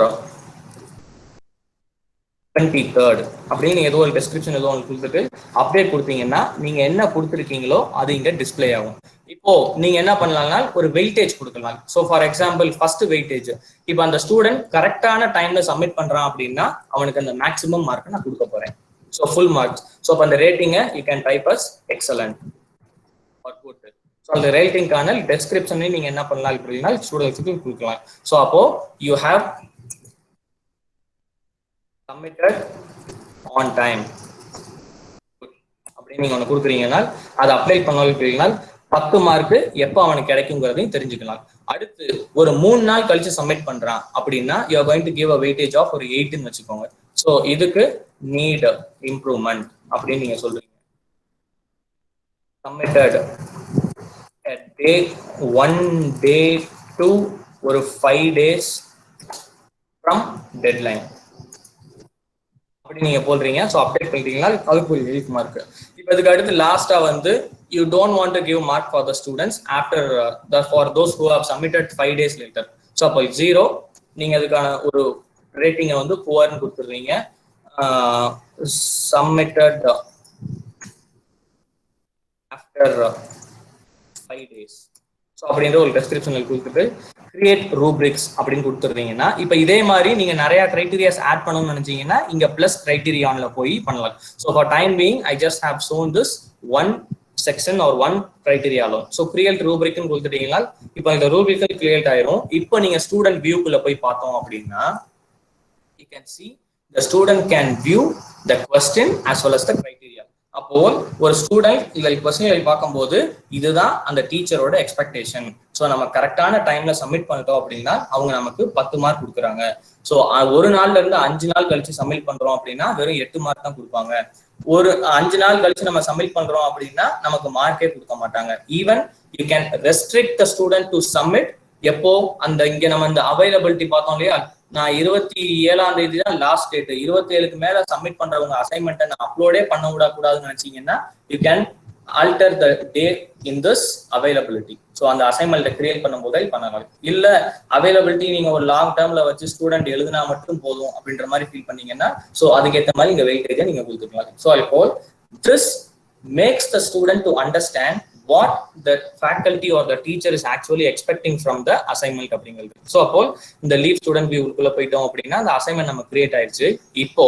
23rd அப்படின்னு ஏதோ ஒரு டெஸ்கிரிப்ஷன் ஏதோ ஒன்று கொடுத்துட்டு அப்டேட் கொடுத்தீங்கன்னா நீங்க என்ன கொடுத்துருக்கீங்களோ அது இங்க டிஸ்பிளே ஆகும். இப்போ நீங்க என்ன பண்ணலாம்னா ஒரு வெயிட்டேஜ் கொடுக்கலாம். So for example first weightage, இப்போ அந்த ஸ்டூடெண்ட் கரெக்டான டைம்ல சப்மிட் பண்றான் அப்படின்னா அவனுக்கு அந்த மேக்ஸிமம் மார்க் நான் கொடுக்க போறேன். So full marks. ஸோ அப்போ அந்த ரேட்டிங்கை you can type as excellent or good. So அந்த ரேட்டிங்கான டெஸ்கிரிப்ஷனையும் நீங்க என்ன பண்ணலாம் அப்படின்னா ஸ்டூடெண்ட்ஸுக்கு கொடுக்கலாம். ஸோ அப்போ you have submitted on time அப்படின்னு நீங்க ஒன்று கொடுக்குறீங்கன்னா அதை அப்ளை பண்ணாலும் 10 மார்க் எப்போ அவனுக்கு கிடைக்குங்கிறதையும் தெரிஞ்சுக்கலாம். அடுத்து ஒரு 3 நாள் கழிச்சு சப்மிட் பண்றான் அப்படின்னா you are going to give a weightage of ஒரு 8ன்னு வச்சுக்கோங்க. ஸோ இதுக்கு நீட் இம்ப்ரூவ்மெண்ட் அப்படின்னு நீங்க சொல்றீங்க. சப்மிட்டட் day 1, day 2 ஒரு 5 days from deadline அப்படி நீங்க போடுறீங்க. ஸோ அப்டேட் பண்ணிட்டீங்கன்னா அதுக்கு ஒரு 8 மார்க். இப்போ இதுக்கு அடுத்து லாஸ்டா வந்து you don't want to give mark for the students after for those who have submitted 5 days later. So அப்போ 0 நீங்க அதுக்கான ஒரு ரேட்டிங்கை வந்து புவர்னு கொடுத்துடுறீங்க. submitted after 5 days. ஸோ அப்படின்ற ஒரு டெஸ்கிரிப்ஷனில் கொடுத்துட்டு கிரியேட் ரூபிரிக்ஸ் அப்படின்னு கொடுத்துருந்தீங்கன்னா இப்போ இதே மாதிரி நீங்க நிறைய கிரைட்டீரியாஸ் ஆட் பண்ணணும்னு நினைச்சீங்கன்னா இங்க பிளஸ் கிரைட்டீரியான்ல போய் பண்ணலாம். So for time being I just have shown this 1 section or 1 criteria alone. So create ரூபிரிக்னு கொடுத்துட்டீங்கன்னா இப்போ இந்த ரூபிரிக் கிரியேட் ஆயிரும். இப்போ நீங்க ஸ்டூடெண்ட் வியூக்குள்ள போய் பார்த்தோம் அப்படின்னா you can see the student can view the question as well as the criteria. அப்போ ஒரு ஸ்டூடெண்ட் இதுல கொஸ்டின் பார்க்கும்போது இதுதான் அந்த டீச்சரோட எக்ஸ்பெக்டேஷன். ஸோ நம்ம கரெக்டான டைம்ல சப்மிட் பண்ணிட்டோம் அப்படின்னா அவங்க நமக்கு 10 மார்க் கொடுக்குறாங்க. ஸோ ஒரு நாள்ல இருந்து 5 நாள் கழிச்சு சப்மிட் பண்றோம் அப்படின்னா வெறும் 8 மார்க் தான் கொடுப்பாங்க. ஒரு 5 நாள் கழிச்சு நம்ம சப்மிட் பண்றோம் அப்படின்னா நமக்கு மார்க்கே கொடுக்க மாட்டாங்க. Even you can restrict the student to submit. எப்போ அந்த இங்க நம்ம இந்த அவைலபிலிட்டி பார்த்தோம் இல்லையா, நான் 27ஆம் தேதி தான் லாஸ்ட் டேட், 27க்கு மேல சப்மிட் பண்றவங்க அசைன்மெண்ட்டை நான் அப்லோடே பண்ண விடக்கூடாதுன்னு நினைச்சீங்கன்னா you can alter the date in this availability. So அந்த அசைன்மெண்ட்டை கிரியேட் பண்ணும் போதே பண்ணலாம். இல்ல அவைலபிலிட்டி நீங்க ஒரு லாங் டேர்ம்ல வச்சு ஸ்டூடெண்ட் எழுதினா மட்டும் போதும் அப்படின்ற மாதிரி ஃபீல் பண்ணீங்கன்னா ஸோ அதுக்கேற்ற மாதிரி இங்க வெயிட்டேஜை நீங்க கொடுத்துக்கலாம். ஸோ இப்போ this makes the student to understand what the faculty or the teacher is actually expecting from the assignment அப்படிங்கிறது. ஸோ அப்போ இந்த லீவ் ஸ்டூடெண்ட் வியூக்குள்ள போயிட்டோம் அப்படின்னா அந்த அசைன்மெண்ட் நம்ம கிரியேட் ஆயிடுச்சு. இப்போ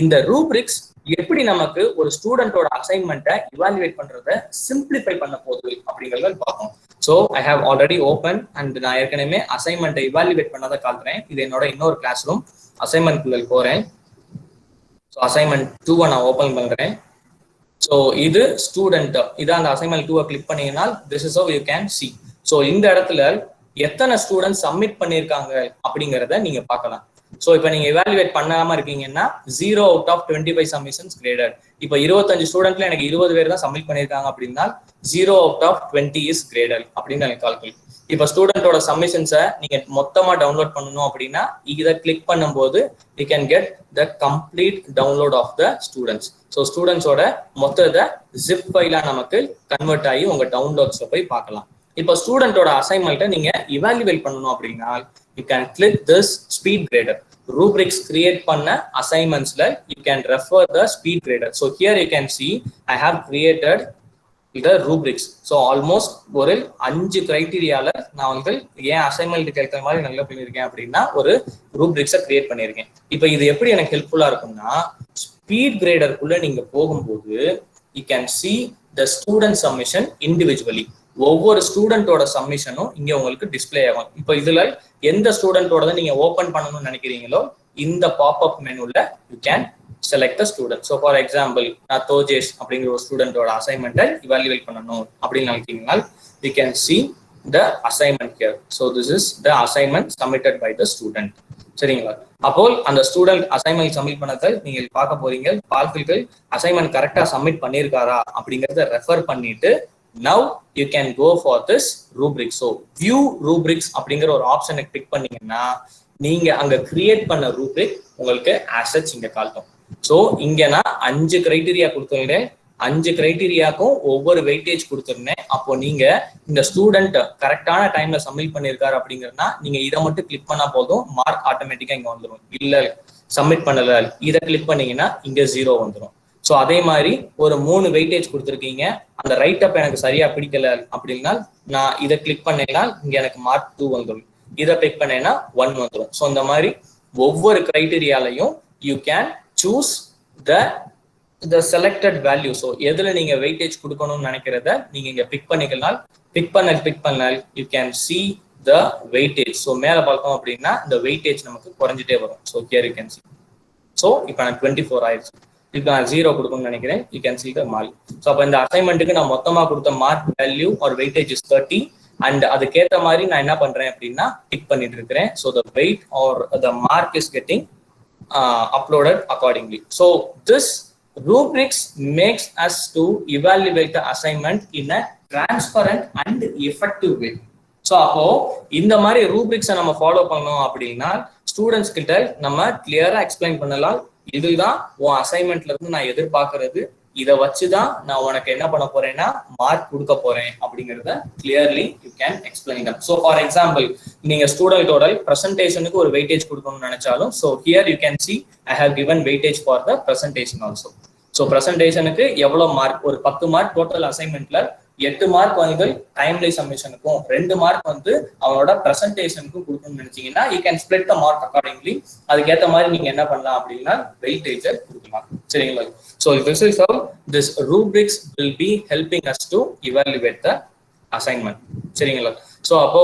இந்த ரூபிரிக்ஸ் எப்படி நமக்கு ஒரு ஸ்டூடெண்டோட அசைன்மெண்ட்டை இவாலுவேட் பண்றதை சிம்பிளிஃபை பண்ண போகுது அப்படிங்கறத பார்ப்போம். So I have already open and நான் ஏற்கனவே அசைன்மெண்ட்டை இவாலுவேட் பண்ணதை காட்டுறேன். இது என்னோட இன்னொரு கிளாஸ் ரூம். அசைன்மெண்ட்குள்ள போறேன். ஸோ அசைன்மெண்ட் 2 நான் ஓப்பன் பண்றேன். ஸோ இது ஸ்டூடெண்ட், இதான் அந்த அசைன்மெண்ட் 2 கிளிக் பண்ணீங்கன்னா this is how you can C. So இந்த இடத்துல எத்தனை ஸ்டூடெண்ட் சப்மிட் பண்ணியிருக்காங்க அப்படிங்கிறத நீங்க பார்க்கலாம். ஸோ இப்போ நீங்க எவாலுவேட் பண்ணாம இருக்கீங்கன்னா 0 out of 25 சப்மிஷன்ஸ் கிரேடட். இப்போ 25 ஸ்டூடெண்ட்ல எனக்கு 20 பேர் தான் சப்மிட் பண்ணியிருக்காங்க அப்படின்னா 0 out of 20 இஸ் கிரேடட் அப்படின்னு எனக்கு கால்குலேட். இப்போ ஸ்டூடெண்டோட சப்மிஷன்ஸை நீங்க மொத்தமா டவுன்லோட் பண்ணணும் அப்படின்னா இதை கிளிக் பண்ணும்போது you can get the complete download of the students. So ஸ்டூடெண்ட்ஸோட மொத்தத்தை ஜிப் ஃபைலா நமக்கு கன்வெர்ட் ஆகி உங்க டவுன்லோட்ஸ்ல போய் பார்க்கலாம். இப்போ ஸ்டூடெண்டோட அசைன்மெண்ட்டை நீங்க இவாலுவேட் பண்ணணும் அப்படின்னா you can click this speed greater. rubrics create பண்ண assignmentsல you can refer the speed grader. So here you can see I have created the rubrics. So almost ஒரு 5 கிரைட்டீரியால நான் வந்து ஏன் அசைன்மெண்ட் கேட்கற மாதிரி நல்லா பண்ணியிருக்கேன் அப்படின்னா ஒரு ரூப்ரிக்ஸை கிரியேட் பண்ணியிருக்கேன். இப்போ இது எப்படி எனக்கு ஹெல்ப்ஃபுல்லா இருக்கும்னா, ஸ்பீட் கிரேடருக்குள்ள நீங்க போகும்போது you can see the student submission individually. ஒவ்வொரு ஸ்டூடெண்டோட சப்மிஷனும் இங்க உங்களுக்கு டிஸ்பிளே ஆகும். இப்போ இதுல எந்த ஸ்டூடெண்டோட நீங்க ஓபன் பண்ணணும்னு நினைக்கிறீங்களோ இந்த pop-up மெனுல you can select the student. So for example, நான் தோஜேஷ் அப்படிங்கிற ஒரு ஸ்டூடெண்டோட அசைன்மெண்ட்டை இவாலுவேட் பண்ணணும் அப்படின்னு நினைக்கிறீங்கன்னா you can see the assignment here. So this is the assignment submitted by the student. சரிங்களா? அப்போ அந்த ஸ்டூடெண்ட் அசைன்மெண்ட் சப்மிட் பண்ணதை நீங்க பார்க்க போறீங்க. பார்த்துட்டு அசைன்மெண்ட் கரெக்டா சப்மிட் பண்ணியிருக்காரா அப்படிங்கறத ரெஃபர் பண்ணிட்டு now you can go for this rubric. So view rubrics அப்படிங்கிற ஒரு ஆப்ஷனை கிளிக் பண்ணீங்கன்னா நீங்க அங்க கிரியேட் பண்ண ரூப்ரிக் உங்களுக்கு ஆசெட்ஸ் இங்க காட்டும். ஸோ இங்க நான் 5 கிரைட்டீரியா கொடுத்துருந்தேன். 5 கிரைட்டீரியாக்கும் ஒவ்வொரு வெயிட்டேஜ் கொடுத்துருந்தேன். அப்போ நீங்க இந்த ஸ்டூடெண்ட் கரெக்டான டைம்ல சப்மிட் பண்ணிருக்காரு அப்படிங்கிறதுனா நீங்க இதை மட்டும் கிளிக் பண்ணா போதும், மார்க் ஆட்டோமேட்டிக்கா இங்க வந்துடும். இல்ல சப்மிட் பண்ணல இதை கிளிக் பண்ணீங்கன்னா இங்க 0 வந்துடும். ஸோ அதே மாதிரி ஒரு 3 வெயிட்டேஜ் கொடுத்துருக்கீங்க, அந்த ரைட் அப் எனக்கு சரியா பிடிக்கல அப்படின்னா நான் இதை கிளிக் பண்ணேன்னா இங்க எனக்கு மார்க் 2 வந்துடும். இதை கிளிக் பண்ணேன்னா 1 வந்துடும். ஸோ இந்த மாதிரி ஒவ்வொரு கிரைட்டீரியாலையும் you can choose the selected value. So எதுல நீங்க வெயிட்டேஜ் கொடுக்கணும்னு நினைக்கிறத நீங்க இங்க பிக் பண்ணிக்கலாம். பிக் பண்ணால் you can see the weightage. So மேல பார்த்தோம் அப்படின்னா இந்த வெயிட்டேஜ் நமக்கு குறைஞ்சிட்டே வரும். So here you can see. So இப்போ எனக்கு 24 ஆயிடுச்சு. இப்போ நான் 0 கொடுக்கணும்னு நினைக்கிறேன். you can see the mark. So அப்போ இந்த அசைன்மெண்ட்டுக்கு நான் மொத்தமா கொடுத்த mark value or weightage is 30. And அதுக்கேற்ற மாதிரி நான் என்ன பண்றேன் அப்படின்னா டிக் பண்ணிட்டு இருக்கிறேன். So the weight or the mark is getting uploaded accordingly. So this rubrics makes us to evaluate the assignment in a transparent and effective way. So அப்போ இந்த மாதிரி ரூப்ரிக்ஸை நம்ம ஃபாலோ பண்ணோம் அப்படின்னா ஸ்டூடெண்ட்ஸ் கிட்ட நம்ம கிளியரா எக்ஸ்பிளைன் பண்ணலாம். இதுதான் உன் அசைன்மெண்ட்ல இருந்து நான் எதிர்பார்க்கறது, இதை வச்சுதான் நான் உனக்கு என்ன பண்ண போறேன்னா மார்க் கொடுக்க போறேன் அப்படிங்கறத clearly you can explain. So for example நீங்க ஸ்டூடெண்டோட பிரசன்டேஷனுக்கு ஒரு வெயிட்டேஜ் கொடுக்கணும்னு நினைச்சாலும் so here you can see I have given weightage for the presentation also. So பிரசன்டேஷனுக்கு எவ்வளவு மார்க், ஒரு 10 மார்க் டோட்டல் அசைன்மெண்ட்ல 8 மார்க் வந்து டைம்லி சப்மிஷனுக்கும் 2 மார்க் வந்து அவனோட பிரசன்டேஷனுக்கும் கொடுக்கணும்னு நினைச்சீங்கன்னா you can split the mark accordingly. அதுக்கேற்ற மாதிரி நீங்க என்ன பண்ணலாம் அப்படின்னா வெயிட்டேஜை கொடுக்கலாம். சரிங்களா? So this is how this rubrics will be helping us to evaluate the assignment. சரிங்களா? So அப்போ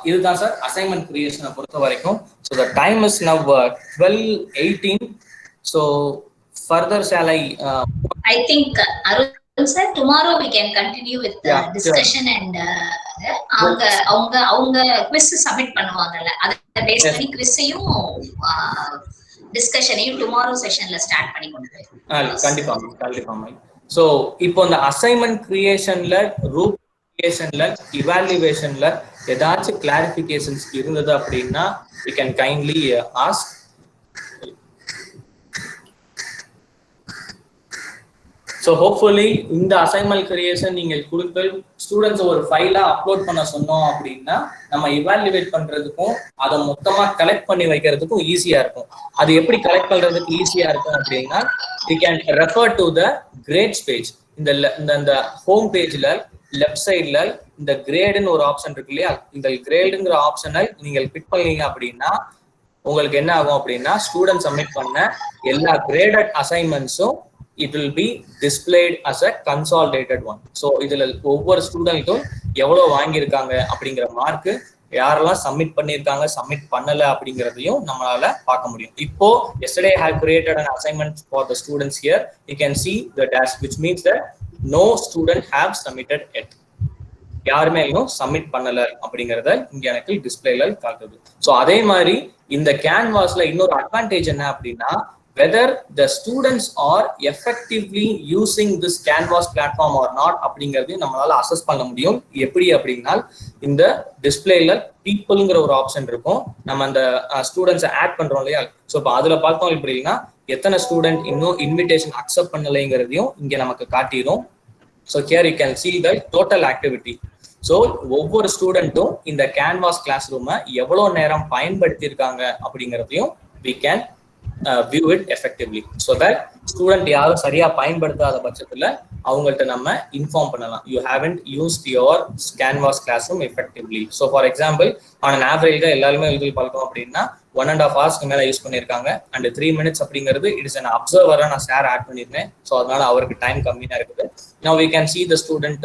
இதுதான் சார் அசைன்மெண்ட் கிரியேஷனை பொறுத்த வரைக்கும். So the time is now 12:18. So further shall I
think Arun sir, tomorrow we can continue with the discussion. Sure. And அவங்க quiz submit பண்ணுவாங்கல்ல, அத base பண்ணி quiz-ஐயும் டிஸ்கஷனையும் tomorrow செஷன்ல start பண்ணி கொண்டு போய்
கண்டிப்பா. சோ இப்போ இந்த அசைன்மெண்ட் கிரியேஷன்ல, ரூப் கிரியேஷன்ல, இவாலுவேஷன்ல ஏதாச்சும் கிளாரிஃபிகேஷன்ஸ் இருந்தது அப்படின்னா you can kindly ask. So hopefully இந்த அசைன்மெண்ட் கிரியேஷன் நீங்கள் கொடுத்து ஸ்டூடெண்ட்ஸ் ஒரு ஃபைலா அப்லோட் பண்ண சொன்னோம் அப்படின்னா நம்ம இவாலுவேட் பண்றதுக்கும் அதை மொத்தமா கலெக்ட் பண்ணி வைக்கிறதுக்கும் ஈஸியா இருக்கும். அது எப்படி கலெக்ட் பண்றதுக்கு ஈஸியா இருக்கும் அப்படின்னா you can refer to the grades page. இந்த ஹோம் பேஜ்ல லெஃப்ட் சைட்ல இந்த கிரேடுன்னு ஒரு ஆப்ஷன் இருக்கு இல்லையா, இந்த கிரேடுங்கிற ஆப்ஷனை நீங்கள் கிளிக் பண்ணீங்க அப்படின்னா உங்களுக்கு என்ன ஆகும் அப்படின்னா ஸ்டூடெண்ட் சப்மிட் பண்ண எல்லா graded அசைன்மெண்ட்ஸும் it will be displayed as a consolidated one. So இதுல ஒவ்வொரு ஸ்டூடெண்ட்டும் எவ்வளவு வாங்கியிருக்காங்க அப்படிங்கிற மார்க், யாரெல்லாம் சப்மிட் பண்ணியிருக்காங்க சப்மிட் பண்ணல அப்படிங்கிறதையும் நம்மளால பார்க்க முடியும். இப்போ yesterday I have created an assignment for the students here. You can see the dash, which means that no student have submitted yet. யாருமே இன்னும் சப்மிட் பண்ணல அப்படிங்கறத இங்க எனக்கு டிஸ்பிளேல காட்டுது. ஸோ அதே மாதிரி இந்த கேன்வாஸ்ல இன்னொரு அட்வான்டேஜ் என்ன அப்படின்னா whether the students are effectively using this canvas platform or not அப்படிங்கிறதையும் நம்மளால அசஸ் பண்ண முடியும். எப்படி அப்படின்னா இந்த டிஸ்பிளேல பீப்புள்ங்கிற ஒரு ஆப்ஷன் இருக்கும். நம்ம அந்த ஸ்டூடெண்ட்ஸை ஆட் பண்றோம் இல்லையா, ஸோ இப்போ அதுல பார்த்தோம் எப்படின்னா எத்தனை ஸ்டூடெண்ட் இன்னும் இன்விடேஷன் அக்செப்ட் பண்ணலைங்கிறதையும் இங்க நமக்கு காட்டிடும். So here you can see the total activity. So ஒவ்வொரு ஸ்டூடெண்ட்டும் இந்த கேன்வாஸ் கிளாஸ் ரூமை எவ்வளவு நேரம் பயன்படுத்தி இருக்காங்க அப்படிங்கிறதையும் we can view it effectively, so that student யாரும் சரியா பயன்படுத்தாத பட்சத்துல அவங்கள்ட்ட நம்ம இன்ஃபார்ம் பண்ணலாம், you haven't used your Canvas classroom effectively. So for example, on an average எல்லாருமே யூஸ் பண்ணோம் அப்படின்னா 1.5 hours மேல யூஸ் பண்ணிருக்காங்க, and 3 minutes அப்படிங்கிறது it is an observer நான் சார் ஆட் பண்ணிருக்கேன், ஸோ அதனால அவருக்கு டைம் கம்மியா இருக்குது. Now we can see the student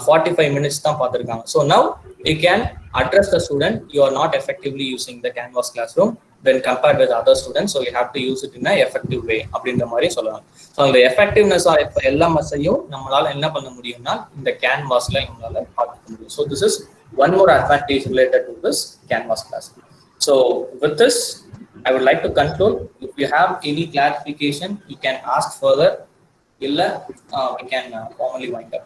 45 minutes தான் பார்த்திருக்காங்க. So now you can address the student, you are not effectively using the Canvas classroom when compared with other students, so you have to use it in a effective way அப்படின்ற மாதிரி சொல்லலாம். So அந்த effectiveness of LMS-ஐயும் நம்மளால என்ன பண்ண முடியும்னா இந்த கேன்வாஸ்ல நம்மளால பார்க்க முடியும். So this is one more advantage related to this Canvas class. So with this, I would like to conclude. If you have any clarification, you can ask further. Illa, we can formally wind up.